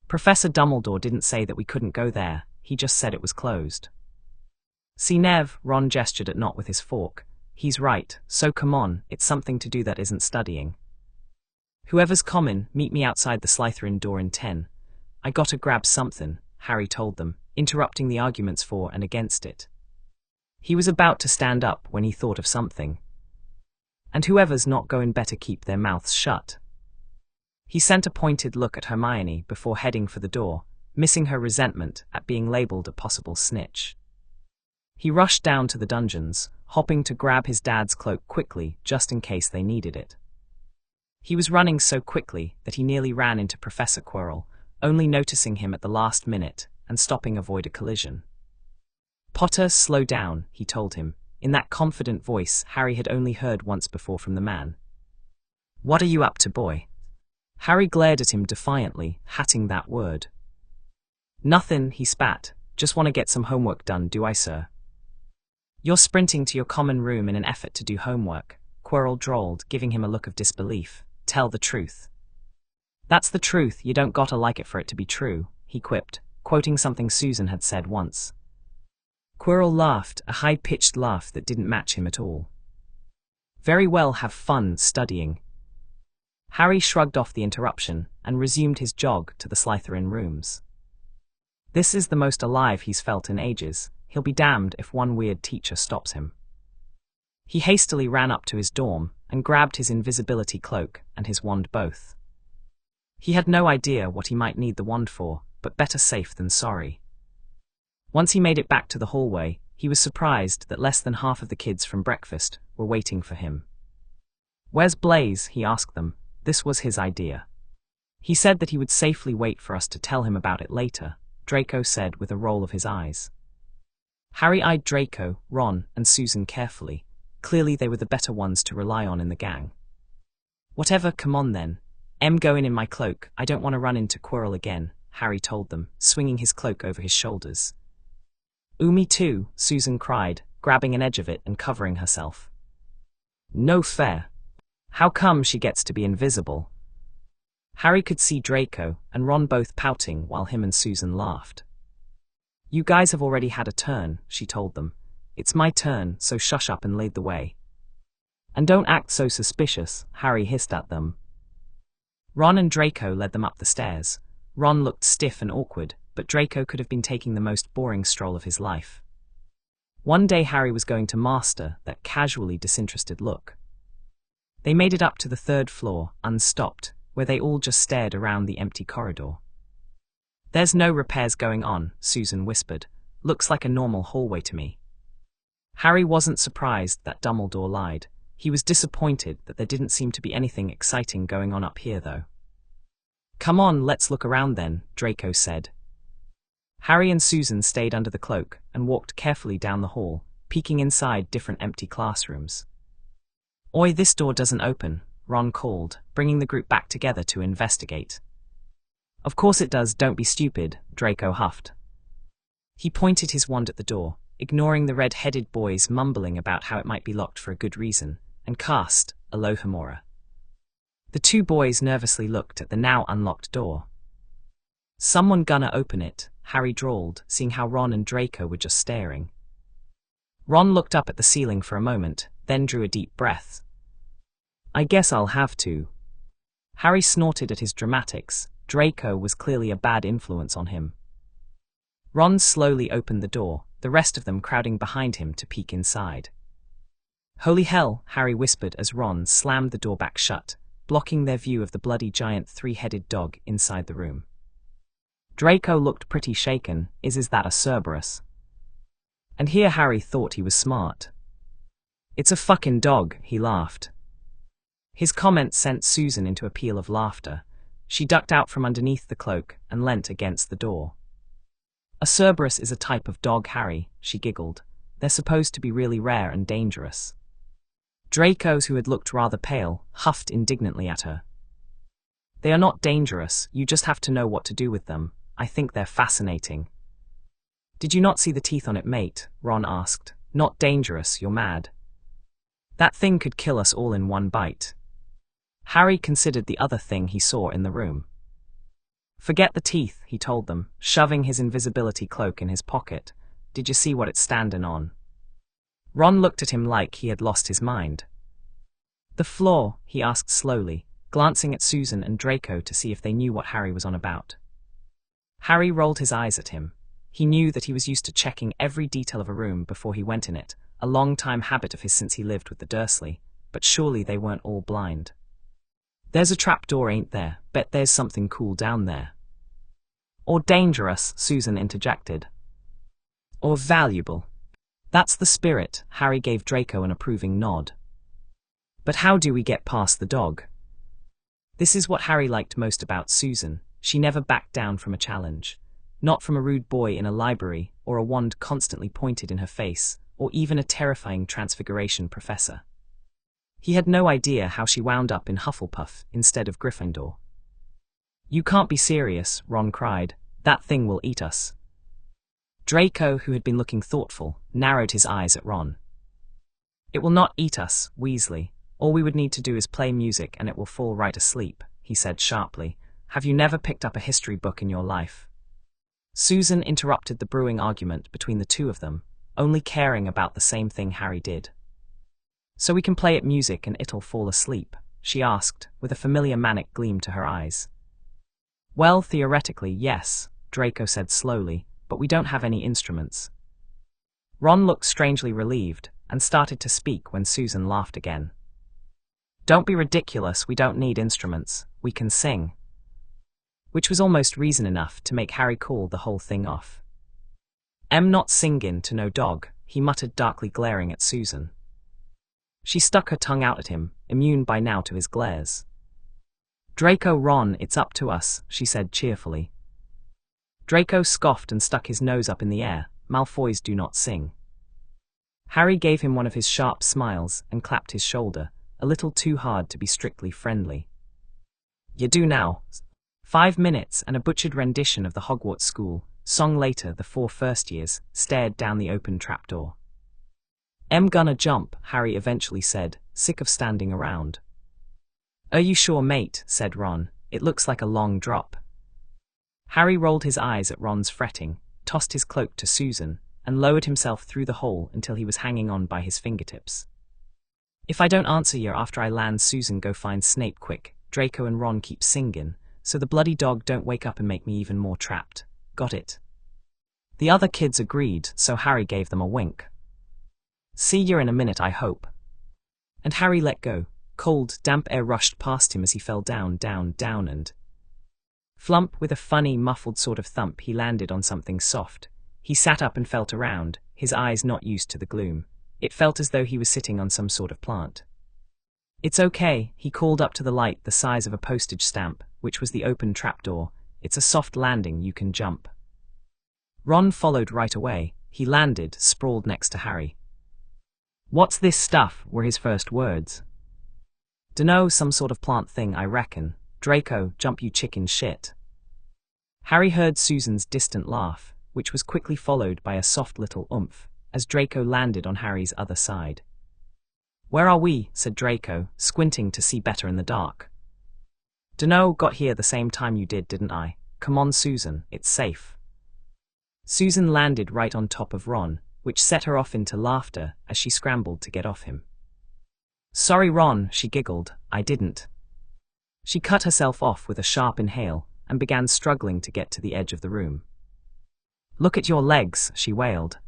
"Professor Dumbledore didn't say that we couldn't go there, he just said it was closed." "See, Nev," Ron gestured at Nott with his fork. "He's right, so come on, it's something to do that isn't studying." "Whoever's common, meet me outside the Slytherin door in 10. I gotta grab something," Harry told them, interrupting the arguments for and against it. He was about to stand up when he thought of something. "And whoever's not going better keep their mouths shut." He sent a pointed look at Hermione before heading for the door, missing her resentment at being labelled a possible snitch. He rushed down to the dungeons, hopping to grab his dad's cloak quickly just in case they needed it. He was running so quickly that he nearly ran into Professor Quirrell, only noticing him at the last minute and stopping to avoid a collision. "Potter, slow down," he told him, in that confident voice Harry had only heard once before from the man. "What are you up to, boy?" Harry glared at him defiantly, hatting that word. "Nothin'," he spat. "Just want to get some homework done, do I, sir?" "You're sprinting to your common room in an effort to do homework," Quirrell drawled, giving him a look of disbelief. "Tell the truth." "That's the truth, you don't gotta like it for it to be true," he quipped, quoting something Susan had said once. Quirrell laughed, a high-pitched laugh that didn't match him at all. "Very well, have fun studying." Harry shrugged off the interruption and resumed his jog to the Slytherin rooms. This is the most alive he's felt in ages. He'll be damned if one weird teacher stops him. He hastily ran up to his dorm and grabbed his invisibility cloak and his wand both. He had no idea what he might need the wand for, but better safe than sorry. Once he made it back to the hallway, he was surprised that less than half of the kids from breakfast were waiting for him. "Where's Blaise?" he asked them. This was his idea. "He said that he would safely wait for us to tell him about it later," Draco said with a roll of his eyes. Harry eyed Draco, Ron, and Susan carefully. Clearly they were the better ones to rely on in the gang. "Whatever, come on then. Going in my cloak, I don't want to run into Quirrell again," Harry told them, swinging his cloak over his shoulders. "Ooh, me too," Susan cried, grabbing an edge of it and covering herself. "No fair. How come she gets to be invisible?" Harry could see Draco and Ron both pouting while him and Susan laughed. "You guys have already had a turn," she told them. "It's my turn, so shush up and lead the way." "And don't act so suspicious," Harry hissed at them. Ron and Draco led them up the stairs. Ron looked stiff and awkward, but Draco could have been taking the most boring stroll of his life. One day Harry was going to master that casually disinterested look. They made it up to the 3rd floor, unstopped, where they all just stared around the empty corridor. There's no repairs going on, Susan whispered. Looks like a normal hallway to me. Harry wasn't surprised that Dumbledore lied. He was disappointed that there didn't seem to be anything exciting going on up here, though. Come on, let's look around then, Draco said. Harry and Susan stayed under the cloak and walked carefully down the hall, peeking inside different empty classrooms. Oi, this door doesn't open, Ron called, bringing the group back together to investigate. Of course it does, don't be stupid, Draco huffed. He pointed his wand at the door, ignoring the red-headed boys mumbling about how it might be locked for a good reason, and cast Alohomora. The two boys nervously looked at the now unlocked door. Someone gonna open it, Harry drawled, seeing how Ron and Draco were just staring. Ron looked up at the ceiling for a moment, then drew a deep breath. I guess I'll have to. Harry snorted at his dramatics. Draco was clearly a bad influence on him. Ron slowly opened the door, the rest of them crowding behind him to peek inside. Holy hell, Harry whispered as Ron slammed the door back shut, blocking their view of the bloody giant three-headed dog inside the room. Draco looked pretty shaken. Is that a Cerberus? And here Harry thought he was smart. It's a fucking dog, he laughed. His comment sent Susan into a peal of laughter. She ducked out from underneath the cloak and leant against the door. A Cerberus is a type of dog, Harry, she giggled. They're supposed to be really rare and dangerous. Draco, who had looked rather pale, huffed indignantly at her. They are not dangerous, you just have to know what to do with them. I think they're fascinating. Did you not see the teeth on it, mate? Ron asked. Not dangerous, you're mad. That thing could kill us all in one bite. Harry considered the other thing he saw in the room. Forget the teeth, he told them, shoving his invisibility cloak in his pocket. Did you see what it's standing on? Ron looked at him like he had lost his mind. The floor, he asked slowly, glancing at Susan and Draco to see if they knew what Harry was on about. Harry rolled his eyes at him. He knew that he was used to checking every detail of a room before he went in it, a long-time habit of his since he lived with the Dursley, but surely they weren't all blind. There's a trapdoor, ain't there? Bet there's something cool down there. Or dangerous, Susan interjected. Or valuable. That's the spirit, Harry gave Draco an approving nod. But how do we get past the dog? This is what Harry liked most about Susan. She never backed down from a challenge. Not from a rude boy in a library, or a wand constantly pointed in her face, or even a terrifying transfiguration professor. He had no idea how she wound up in Hufflepuff instead of Gryffindor. You can't be serious, Ron cried. That thing will eat us. Draco, who had been looking thoughtful, narrowed his eyes at Ron. It will not eat us, Weasley. All we would need to do is play music and it will fall right asleep, he said sharply. Have you never picked up a history book in your life? Susan interrupted the brewing argument between the two of them, only caring about the same thing Harry did. So we can play it music and it'll fall asleep, she asked, with a familiar manic gleam to her eyes. Well, theoretically, yes, Draco said slowly, but we don't have any instruments. Ron looked strangely relieved and started to speak when Susan laughed again. Don't be ridiculous, we don't need instruments, we can sing. Which was almost reason enough to make Harry call the whole thing off. Not singin' to no dog, he muttered darkly, glaring at Susan. She stuck her tongue out at him, immune by now to his glares. Draco, Ron, it's up to us, she said cheerfully. Draco scoffed and stuck his nose up in the air. Malfoys do not sing. Harry gave him one of his sharp smiles and clapped his shoulder, a little too hard to be strictly friendly. You do now. 5 minutes and a butchered rendition of the Hogwarts School song later. The 4 first years stared down the open trapdoor. Gonna jump, Harry eventually said, sick of standing around. Are you sure, mate? Said Ron. It looks like a long drop. Harry rolled his eyes at Ron's fretting, tossed his cloak to Susan, and lowered himself through the hole until he was hanging on by his fingertips. If I don't answer you after I land, Susan, go find Snape quick. Draco and Ron keep singing, so the bloody dog don't wake up and make me even more trapped. Got it? The other kids agreed, so Harry gave them a wink. See you in a minute, I hope. And Harry let go. Cold, damp air rushed past him as he fell down, and Flump, with a funny, muffled sort of thump, he landed on something soft. He sat up and felt around, his eyes not used to the gloom. It felt as though he was sitting on some sort of plant. "It's okay," he called up to the light the size of a postage stamp, which was the open trapdoor. "It's a soft landing, you can jump." Ron followed right away. He landed, sprawled next to Harry. "What's this stuff?" were his first words. "Dunno, some sort of plant thing, I reckon. Draco, jump you chicken shit." Harry heard Susan's distant laugh, which was quickly followed by a soft little oomph, as Draco landed on Harry's other side. "Where are we?" said Draco, squinting to see better in the dark. "Dunno, got here the same time you did, didn't I? Come on, Susan, it's safe." Susan landed right on top of Ron, which set her off into laughter as she scrambled to get off him. "Sorry, Ron," she giggled, "I didn't." She cut herself off with a sharp inhale and began struggling to get to the edge of the room. "Look at your legs," she wailed.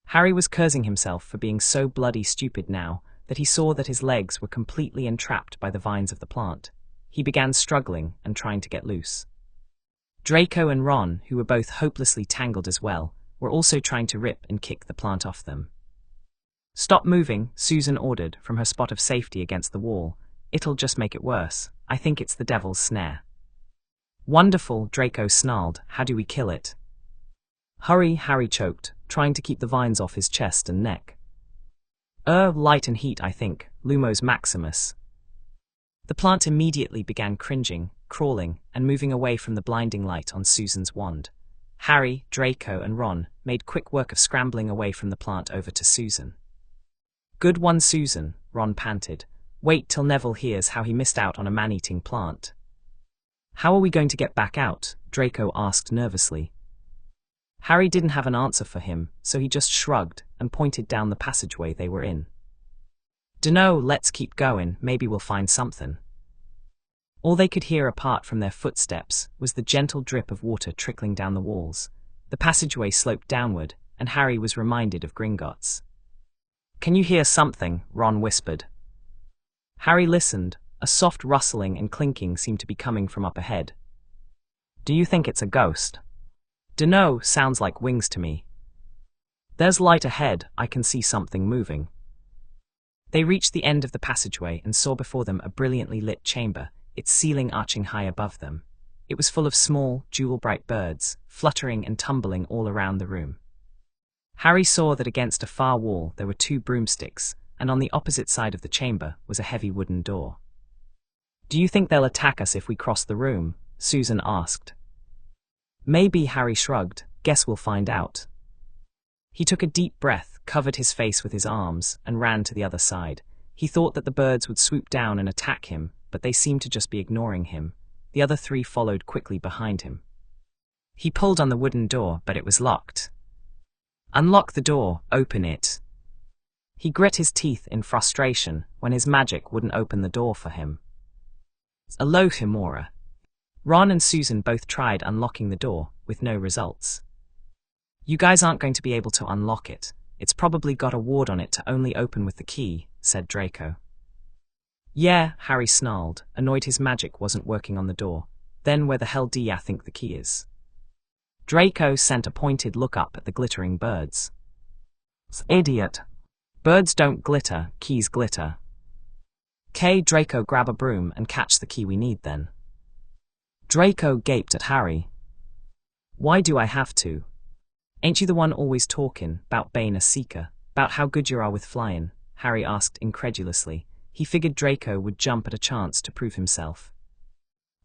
Harry was cursing himself for being so bloody stupid now that he saw that his legs were completely entrapped by the vines of the plant. He began struggling and trying to get loose. Draco and Ron, who were both hopelessly tangled as well, were also trying to rip and kick the plant off them. "Stop moving," Susan ordered from her spot of safety against the wall. "It'll just make it worse. I think it's the devil's snare." "Wonderful," Draco snarled. "How do we kill it?" "Hurry," Harry choked, trying to keep the vines off his chest and neck. Light and heat, I think. Lumos Maximus." The plant immediately began cringing, crawling, and moving away from the blinding light on Susan's wand. Harry, Draco, and Ron made quick work of scrambling away from the plant over to Susan. "Good one, Susan," Ron panted. "Wait till Neville hears how he missed out on a man-eating plant." "How are we going to get back out?" Draco asked nervously. Harry didn't have an answer for him, so he just shrugged and pointed down the passageway they were in. "Dunno, let's keep going, maybe we'll find something." All they could hear apart from their footsteps was the gentle drip of water trickling down the walls. The passageway sloped downward, and Harry was reminded of Gringotts. "Can you hear something?" Ron whispered. Harry listened. A soft rustling and clinking seemed to be coming from up ahead. "Do you think it's a ghost?" "Dunno, sounds like wings to me." "There's light ahead, I can see something moving." They reached the end of the passageway and saw before them a brilliantly lit chamber, its ceiling arching high above them. It was full of small, jewel-bright birds, fluttering and tumbling all around the room. Harry saw that against a far wall there were 2 broomsticks, and on the opposite side of the chamber was a heavy wooden door. "Do you think they'll attack us if we cross the room?" Susan asked. "Maybe," Harry shrugged. "Guess we'll find out." He took a deep breath, covered his face with his arms, and ran to the other side. He thought that the birds would swoop down and attack him, but they seemed to just be ignoring him. The other 3 followed quickly behind him. He pulled on the wooden door, but it was locked. "Unlock the door, open it." He grit his teeth in frustration when his magic wouldn't open the door for him. Alohimora. Ron and Susan both tried unlocking the door, with no results. "You guys aren't going to be able to unlock it. It's probably got a ward on it to only open with the key," said Draco. "Yeah," Harry snarled, annoyed his magic wasn't working on the door. "Then where the hell do ya think the key is?" Draco sent a pointed look up at the glittering birds. "Idiot. Birds don't glitter, keys glitter." Draco, grab a broom and catch the key we need then." Draco gaped at Harry. "Why do I have to? Ain't you the one always talking, 'bout Bane a Seeker, 'bout how good you are with flying?" Harry asked incredulously. He figured Draco would jump at a chance to prove himself.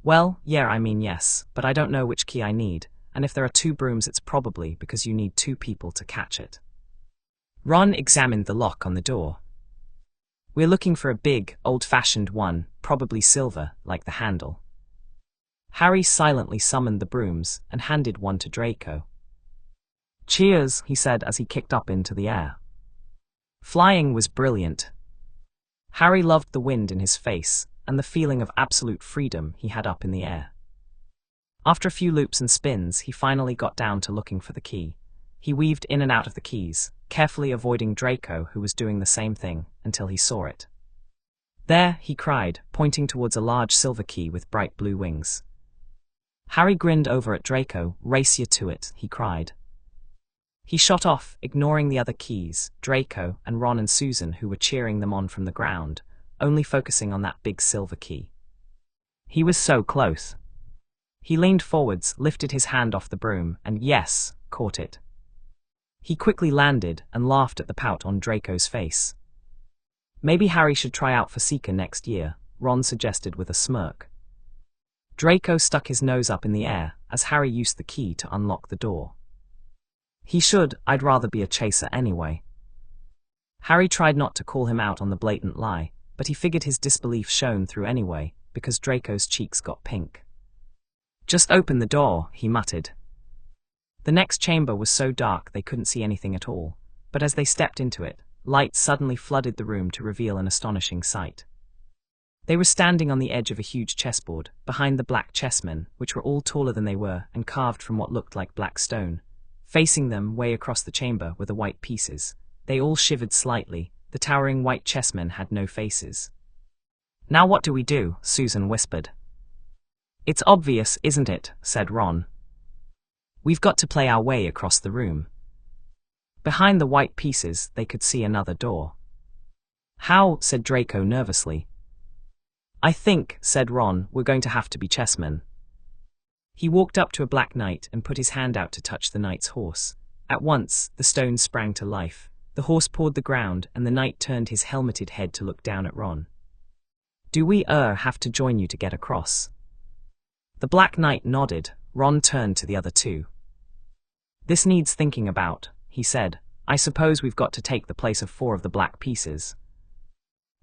"Well, yeah, I mean yes, but I don't know which key I need, and if there are 2 brooms it's probably because you need 2 people to catch it." Ron examined the lock on the door. "We're looking for a big, old-fashioned one, probably silver, like the handle." Harry silently summoned the brooms and handed one to Draco. "Cheers," he said as he kicked up into the air. Flying was brilliant. Harry loved the wind in his face and the feeling of absolute freedom he had up in the air. After a few loops and spins, he finally got down to looking for the key. He weaved in and out of the keys, carefully avoiding Draco, who was doing the same thing, until he saw it. "There," he cried, pointing towards a large silver key with bright blue wings. Harry grinned over at Draco. "Race you to it," he cried. He shot off, ignoring the other keys, Draco and Ron and Susan, who were cheering them on from the ground, only focusing on that big silver key. He was so close. He leaned forwards, lifted his hand off the broom, and yes, caught it. He quickly landed and laughed at the pout on Draco's face. "Maybe Harry should try out for Seeker next year," Ron suggested with a smirk. Draco stuck his nose up in the air as Harry used the key to unlock the door. "He should. I'd rather be a chaser anyway." Harry tried not to call him out on the blatant lie, but he figured his disbelief shone through anyway, because Draco's cheeks got pink. "Just open the door," he muttered. The next chamber was so dark they couldn't see anything at all, but as they stepped into it, light suddenly flooded the room to reveal an astonishing sight. They were standing on the edge of a huge chessboard, behind the black chessmen, which were all taller than they were and carved from what looked like black stone. Facing them, way across the chamber, were the white pieces. They all shivered slightly. The towering white chessmen had no faces. "Now what do we do?" Susan whispered. "It's obvious, isn't it?" said Ron. "We've got to play our way across the room." Behind the white pieces, they could see another door. "How?" said Draco nervously. "I think," said Ron, "we're going to have to be chessmen." He walked up to a black knight and put his hand out to touch the knight's horse. At once, the stones sprang to life. The horse pawed the ground, and the knight turned his helmeted head to look down at Ron. "Do we have to join you to get across?" The black knight nodded. Ron turned to the other two. "This needs thinking about," he said. "I suppose we've got to take the place of 4 of the black pieces."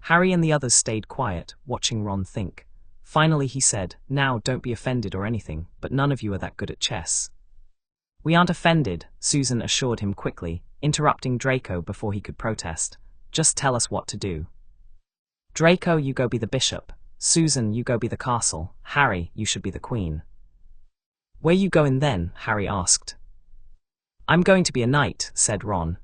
Harry and the others stayed quiet, watching Ron think. Finally he said, "Now, don't be offended or anything, but none of you are that good at chess." "We aren't offended," Susan assured him quickly, interrupting Draco before he could protest. "Just tell us what to do." "Draco, you go be the bishop. Susan, you go be the castle. Harry, you should be the queen." "Where you going then?" Harry asked. "I'm going to be a knight," said Ron.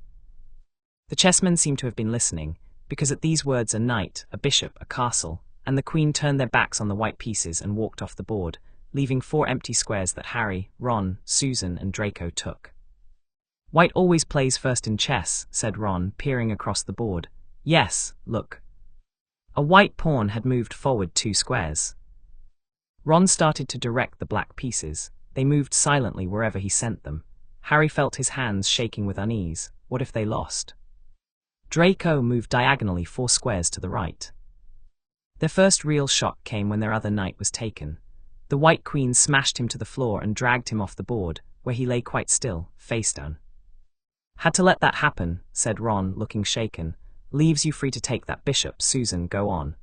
The chessmen seemed to have been listening, because at these words a knight, a bishop, a castle, and the queen turned their backs on the white pieces and walked off the board, leaving 4 empty squares that Harry, Ron, Susan, and Draco took. "White always plays first in chess," said Ron, peering across the board. "Yes, look." A white pawn had moved forward 2 squares. Ron started to direct the black pieces. They moved silently wherever he sent them. Harry felt his hands shaking with unease. What if they lost? Draco moved diagonally 4 squares to the right. Their first real shock came when their other knight was taken. The white queen smashed him to the floor and dragged him off the board, where he lay quite still, face down. "Had to let that happen," said Ron, looking shaken. "Leaves you free to take that bishop, Susan, go on."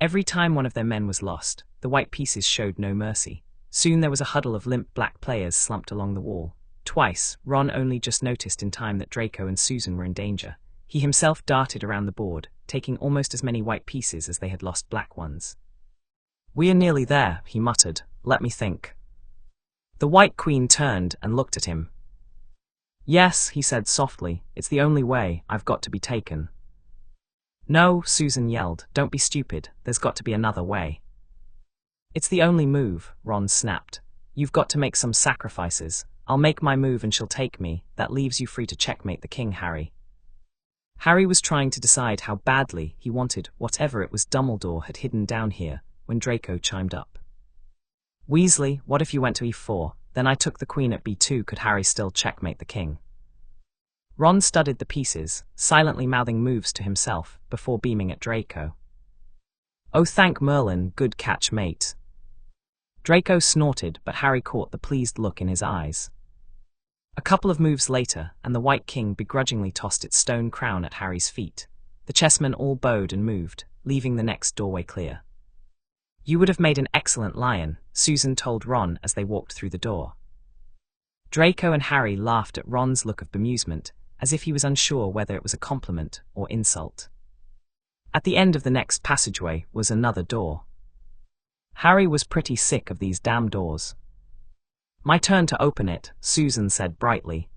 Every time one of their men was lost, the white pieces showed no mercy. Soon there was a huddle of limp black players slumped along the wall. Twice, Ron only just noticed in time that Draco and Susan were in danger. He himself darted around the board, taking almost as many white pieces as they had lost black ones. "We are nearly there," he muttered. "Let me think." The white queen turned and looked at him. "Yes," he said softly, "it's the only way. I've got to be taken." "No," Susan yelled, "don't be stupid. There's got to be another way." "It's the only move," Ron snapped. "You've got to make some sacrifices. I'll make my move and she'll take me. That leaves you free to checkmate the king, Harry." Harry was trying to decide how badly he wanted whatever it was Dumbledore had hidden down here when Draco chimed up. "Weasley, what if you went to e4, then I took the queen at b2, could Harry still checkmate the king?" Ron studied the pieces, silently mouthing moves to himself before beaming at Draco. "Oh, thank Merlin, good catch, mate." Draco snorted, but Harry caught the pleased look in his eyes. A couple of moves later, and the White King begrudgingly tossed its stone crown at Harry's feet. The chessmen all bowed and moved, leaving the next doorway clear. "You would have made an excellent lion," Susan told Ron as they walked through the door. Draco and Harry laughed at Ron's look of bemusement, as if he was unsure whether it was a compliment or insult. At the end of the next passageway was another door. Harry was pretty sick of these damn doors. "My turn to open it," Susan said brightly.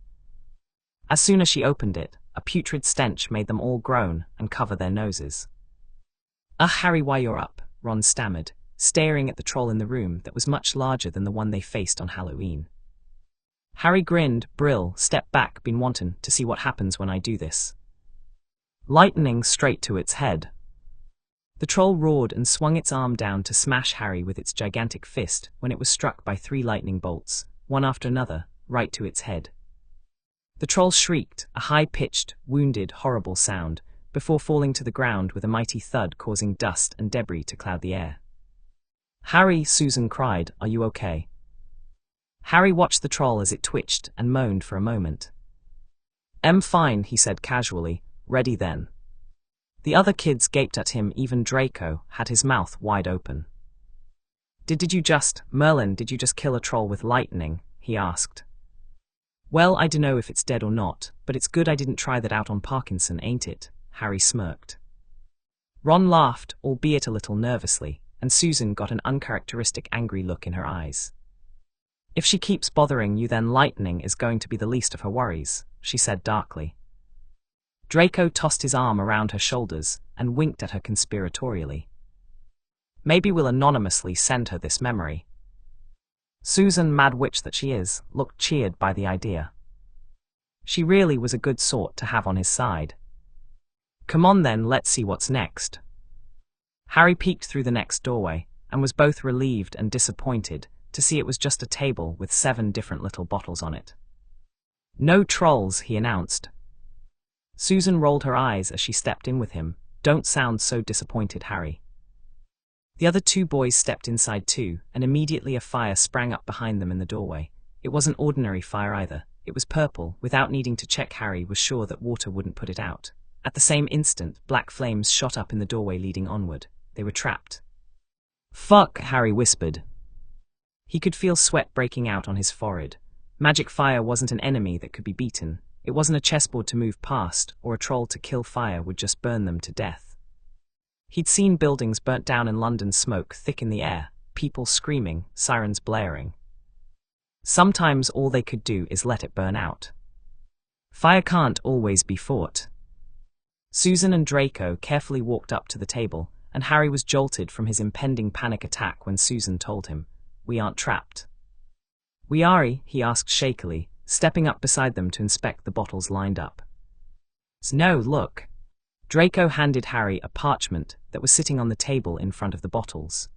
As soon as she opened it, a putrid stench made them all groan and cover their noses. Harry, why you're up," Ron stammered. staring at the troll in the room that was much larger than the one they faced on Halloween. Harry grinned. Brill, step back, been wantin' to see what happens when I do this. Lightning straight to its head. The troll roared and swung its arm down to smash Harry with its gigantic fist when it was struck by 3 lightning bolts, one after another, right to its head. The troll shrieked, a high-pitched, wounded, horrible sound, before falling to the ground with a mighty thud causing dust and debris to cloud the air. Harry, Susan cried, are you okay? Harry watched the troll as it twitched and moaned for a moment. Fine, he said casually, ready then. The other kids gaped at him, even Draco had his mouth wide open. Did you just kill a troll with lightning? He asked. Well, I dunno if it's dead or not, but it's good I didn't try that out on Parkinson, ain't it? Harry smirked. Ron laughed, albeit a little nervously, and Susan got an uncharacteristic angry look in her eyes. If she keeps bothering you, then lightning is going to be the least of her worries, she said darkly. Draco tossed his arm around her shoulders and winked at her conspiratorially. Maybe we'll anonymously send her this memory. Susan, mad witch that she is, looked cheered by the idea. She really was a good sort to have on his side. Come on then, let's see what's next. Harry peeked through the next doorway and was both relieved and disappointed to see it was just a table with 7 different little bottles on it. No trolls, he announced. Susan rolled her eyes as she stepped in with him. Don't sound so disappointed, Harry. The other 2 boys stepped inside too, and immediately a fire sprang up behind them in the doorway. It wasn't ordinary fire either. It was purple. Without needing to check, Harry was sure that water wouldn't put it out. At the same instant, black flames shot up in the doorway leading onward. They were trapped. Fuck, Harry whispered. He could feel sweat breaking out on his forehead. Magic fire wasn't an enemy that could be beaten. It wasn't a chessboard to move past, or a troll to kill. Fire would just burn them to death. He'd seen buildings burnt down in London, smoke thick in the air, people screaming, sirens blaring. Sometimes all they could do is let it burn out. Fire can't always be fought. Susan and Draco carefully walked up to the table, and Harry was jolted from his impending panic attack when Susan told him, "We aren't trapped." "We are," he asked shakily, stepping up beside them to inspect the bottles lined up. "No, look." Draco handed Harry a parchment that was sitting on the table in front of the bottles.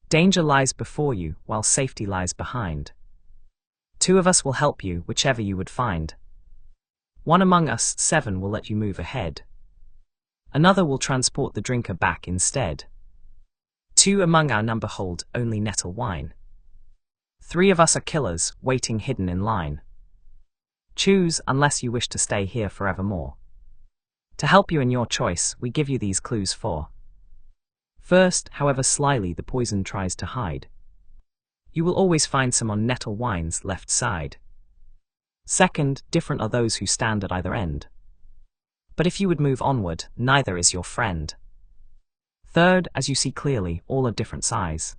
"Danger lies before you, while safety lies behind. 2 of us will help you, whichever you would find. 1 among us, 7, will let you move ahead. Another will transport the drinker back instead. 2 among our number hold only nettle wine. 3 of us are killers, waiting hidden in line. Choose, unless you wish to stay here forevermore. To help you in your choice, we give you these clues for. First, however slyly the poison tries to hide, you will always find some on nettle wine's left side. Second, different are those who stand at either end. But if you would move onward, neither is your friend. Third, as you see clearly, all are different size.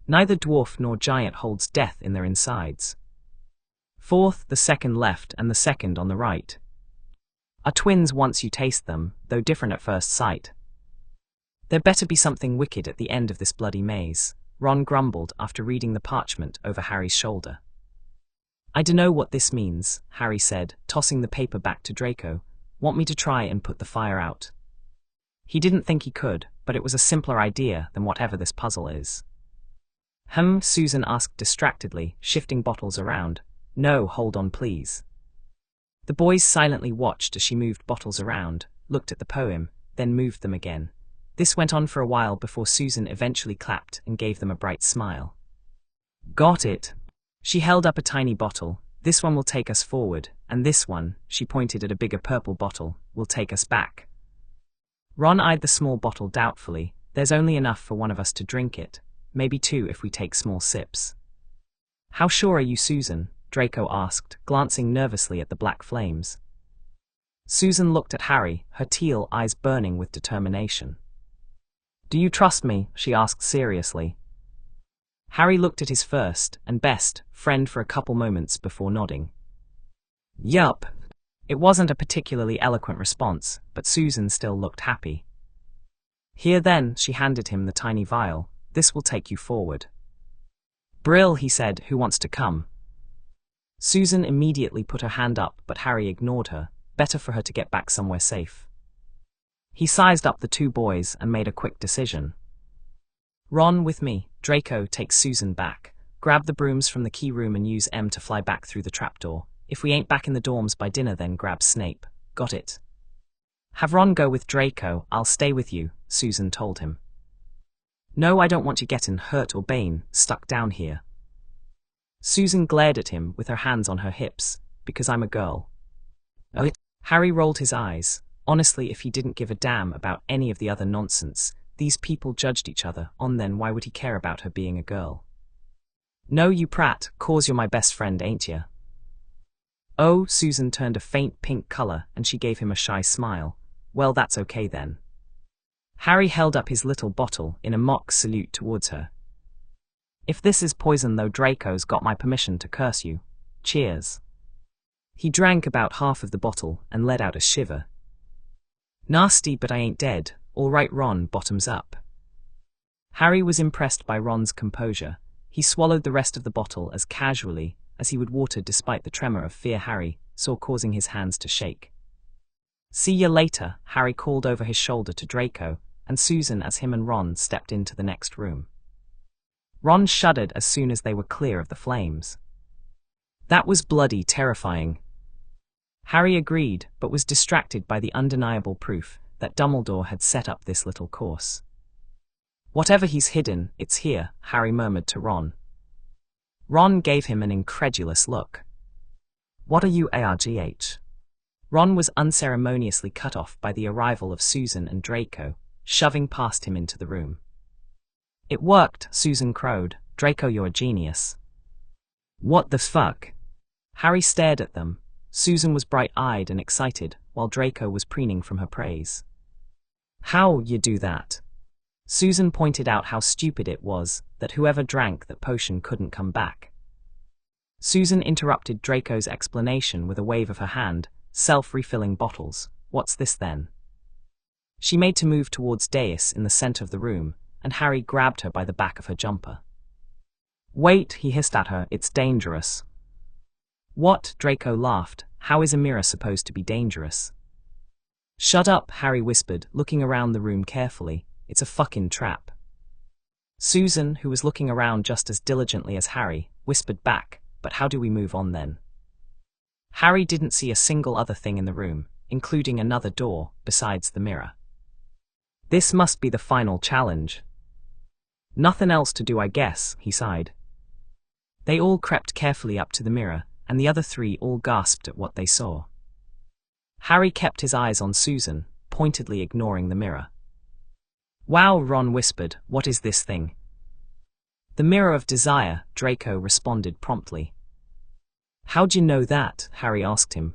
Neither dwarf nor giant holds death in their insides. Fourth, the second left and the second on the right are twins once you taste them, though different at first sight. There better be something wicked at the end of this bloody maze, Ron grumbled after reading the parchment over Harry's shoulder. I dunno what this means, Harry said, tossing the paper back to Draco. Want me to try and put the fire out? He didn't think he could, but it was a simpler idea than whatever this puzzle is. Susan asked distractedly, shifting bottles around. No, hold on please. The boys silently watched as she moved bottles around, looked at the poem, then moved them again. This went on for a while before Susan eventually clapped and gave them a bright smile. Got it. She held up a tiny bottle. This one will take us forward, and this one, she pointed at a bigger purple bottle, will take us back. Ron eyed the small bottle doubtfully. There's only enough for 1 of us to drink it, maybe 2 if we take small sips. How sure are you, Susan? Draco asked, glancing nervously at the black flames. Susan looked at Harry, her teal eyes burning with determination. Do you trust me? She asked seriously. Harry looked at his first and best friend for a couple moments before nodding. Yup. It wasn't a particularly eloquent response, but Susan still looked happy. Here then, she handed him the tiny vial. This will take you forward. Brill, he said, who wants to come? Susan immediately put her hand up, but Harry ignored her. Better for her to get back somewhere safe. He sized up the two boys and made a quick decision. Ron with me. Draco takes Susan back. Grab the brooms from the key room and use M to fly back through the trapdoor. If we ain't back in the dorms by dinner, then grab Snape. Got it? Have Ron go with Draco. I'll stay with you, Susan told him. No, I don't want you getting hurt or Bane stuck down here. Susan glared at him with her hands on her hips. Because I'm a girl. Oh. Harry rolled his eyes. Honestly, if he didn't give a damn about any of the other nonsense, these people judged each other on, then why would he care about her being a girl? No, you prat, 'cause you're my best friend, ain't ya? Oh, Susan turned a faint pink color and she gave him a shy smile. Well, that's okay then. Harry held up his little bottle in a mock salute towards her. If this is poison though, Draco's got my permission to curse you. Cheers. He drank about half of the bottle and let out a shiver. Nasty, but I ain't dead. All right, Ron, bottoms up. Harry was impressed by Ron's composure. He swallowed the rest of the bottle as casually as he would water, despite the tremor of fear Harry saw causing his hands to shake. See ya later, Harry called over his shoulder to Draco and Susan as him and Ron stepped into the next room. Ron shuddered as soon as they were clear of the flames. That was bloody terrifying. Harry agreed, but was distracted by the undeniable proof that Dumbledore had set up this little course. Whatever he's hidden, it's here, Harry murmured to Ron. Ron gave him an incredulous look. What are you, ARGH? Ron was unceremoniously cut off by the arrival of Susan and Draco, shoving past him into the room. It worked, Susan crowed. Draco, you're a genius. What the fuck? Harry stared at them. Susan was bright-eyed and excited, while Draco was preening from her praise. How you do that? Susan pointed out how stupid it was that whoever drank that potion couldn't come back. Susan interrupted Draco's explanation with a wave of her hand, self-refilling bottles. What's this then? She made to move towards dais in the center of the room, and Harry grabbed her by the back of her jumper. Wait, he hissed at her, it's dangerous. What? Draco laughed. How is a mirror supposed to be dangerous? Shut up, Harry whispered, looking around the room carefully. It's a fucking trap. Susan, who was looking around just as diligently as Harry, whispered back, but how do we move on then? Harry didn't see a single other thing in the room, including another door, besides the mirror. This must be the final challenge. Nothing else to do, I guess, he sighed. They all crept carefully up to the mirror, and the other three all gasped at what they saw. Harry kept his eyes on Susan, pointedly ignoring the mirror. Wow, Ron whispered, what is this thing? The Mirror of Desire, Draco responded promptly. How'd you know that? Harry asked him.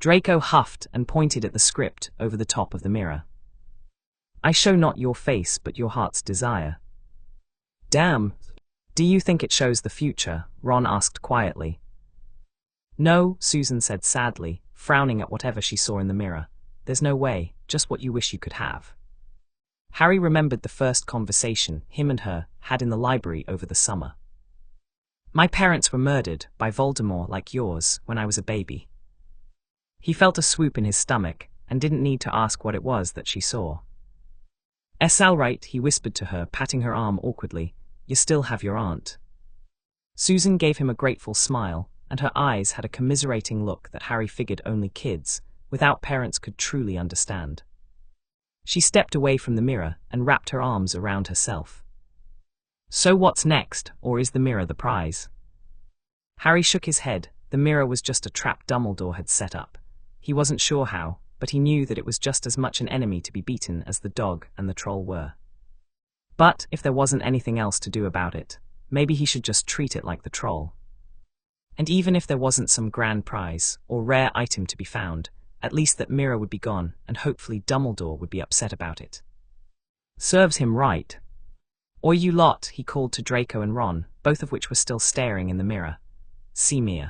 Draco huffed and pointed at the script over the top of the mirror. I show not your face but your heart's desire. Damn. Do you think it shows the future? Ron asked quietly. No, Susan said sadly, frowning at whatever she saw in the mirror. There's no way, just what you wish you could have. Harry remembered the first conversation him and her had in the library over the summer. My parents were murdered by Voldemort like yours when I was a baby. He felt a swoop in his stomach and didn't need to ask what it was that she saw. "Es all right," he whispered to her, patting her arm awkwardly. You still have your aunt. Susan gave him a grateful smile, and her eyes had a commiserating look that Harry figured only kids, without parents, could truly understand. She stepped away from the mirror and wrapped her arms around herself. So what's next, or is the mirror the prize? Harry shook his head. The mirror was just a trap Dumbledore had set up. He wasn't sure how, but he knew that it was just as much an enemy to be beaten as the dog and the troll were. But if there wasn't anything else to do about it, maybe he should just treat it like the troll. And even if there wasn't some grand prize or rare item to be found, at least that mirror would be gone, and hopefully Dumbledore would be upset about it. Serves him right. Oi, you lot, he called to Draco and Ron, both of which were still staring in the mirror. See me.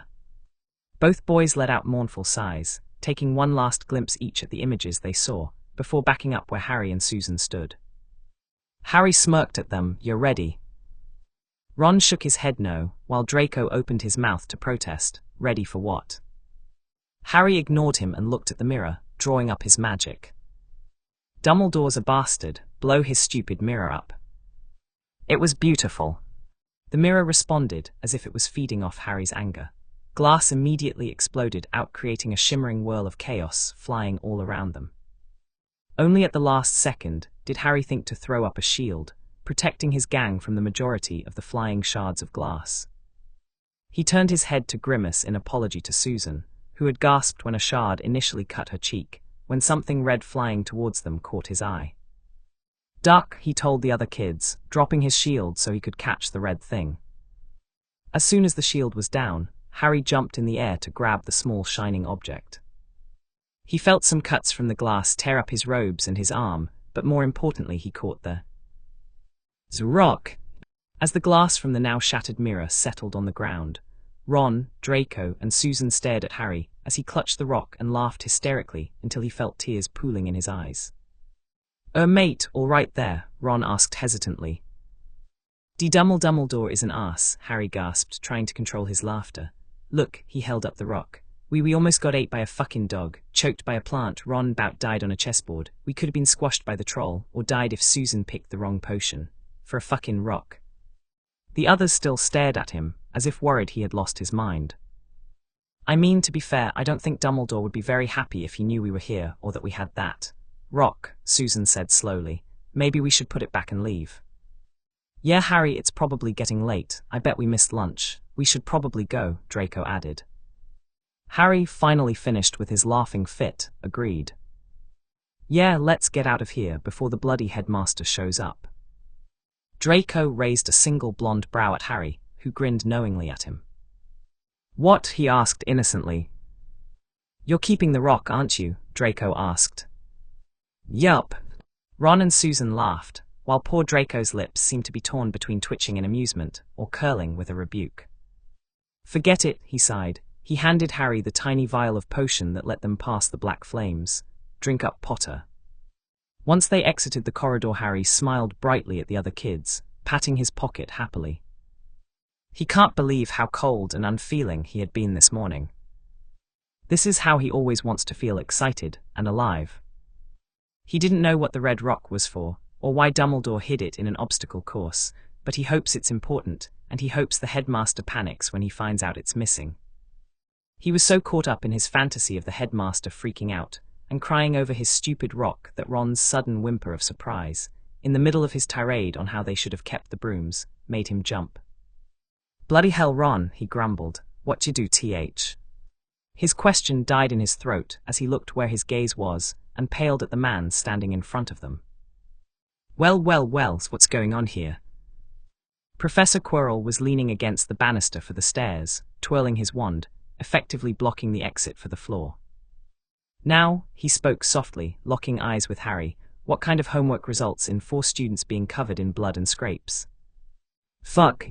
Both boys let out mournful sighs, taking one last glimpse each at the images they saw, before backing up where Harry and Susan stood. Harry smirked at them. "You're ready?" Ron shook his head no, while Draco opened his mouth to protest. Ready for what? Harry ignored him and looked at the mirror, drawing up his magic. "Dumbledore's a bastard. Blow his stupid mirror up." It was beautiful. The mirror responded, as if it was feeding off Harry's anger. Glass immediately exploded out, creating a shimmering whirl of chaos, flying all around them. Only at the last second did Harry think to throw up a shield, protecting his gang from the majority of the flying shards of glass. He turned his head to grimace in apology to Susan, who had gasped when a shard initially cut her cheek, when something red flying towards them caught his eye. "Duck," he told the other kids, dropping his shield so he could catch the red thing. As soon as the shield was down, Harry jumped in the air to grab the small shining object. He felt some cuts from the glass tear up his robes and his arm, but more importantly he caught the rock. As the glass from the now shattered mirror settled on the ground, Ron, Draco, and Susan stared at Harry as he clutched the rock and laughed hysterically until he felt tears pooling in his eyes. Mate, all right there?" Ron asked hesitantly. Dumbledore is an ass," Harry gasped, trying to control his laughter. "Look," he held up the rock. We almost got ate by a fucking dog, choked by a plant, Ron about died on a chessboard. We could have been squashed by the troll, or died if Susan picked the wrong potion. For a fucking rock." The others still stared at him, as if worried he had lost his mind. "I mean, to be fair, I don't think Dumbledore would be very happy if he knew we were here, or that we had that rock," Susan said slowly. "Maybe we should put it back and leave." "Yeah, Harry, it's probably getting late. I bet we missed lunch. We should probably go," Draco added. Harry, finally finished with his laughing fit, agreed. "Yeah, let's get out of here before the bloody headmaster shows up." Draco raised a single blonde brow at Harry, who grinned knowingly at him. "What?" he asked innocently. "You're keeping the rock, aren't you?" Draco asked. "Yup." Ron and Susan laughed, while poor Draco's lips seemed to be torn between twitching in amusement or curling with a rebuke. "Forget it," he sighed. He handed Harry the tiny vial of potion that let them pass the black flames. "Drink up, Potter." Once they exited the corridor, Harry smiled brightly at the other kids, patting his pocket happily. He can't believe how cold and unfeeling he had been this morning. This is how he always wants to feel excited and alive. He didn't know what the red rock was for, or why Dumbledore hid it in an obstacle course, but he hopes it's important, and he hopes the headmaster panics when he finds out it's missing. He was so caught up in his fantasy of the headmaster freaking out and crying over his stupid rock that Ron's sudden whimper of surprise, in the middle of his tirade on how they should have kept the brooms, made him jump. "Bloody hell, Ron," he grumbled. "What you do, th?" His question died in his throat as he looked where his gaze was and paled at the man standing in front of them. Well, what's going on here?" Professor Quirrell was leaning against the banister for the stairs, twirling his wand, effectively blocking the exit for the floor. "Now," he spoke softly, locking eyes with Harry, "what kind of homework results in 4 students being covered in blood and scrapes?" "Fuck.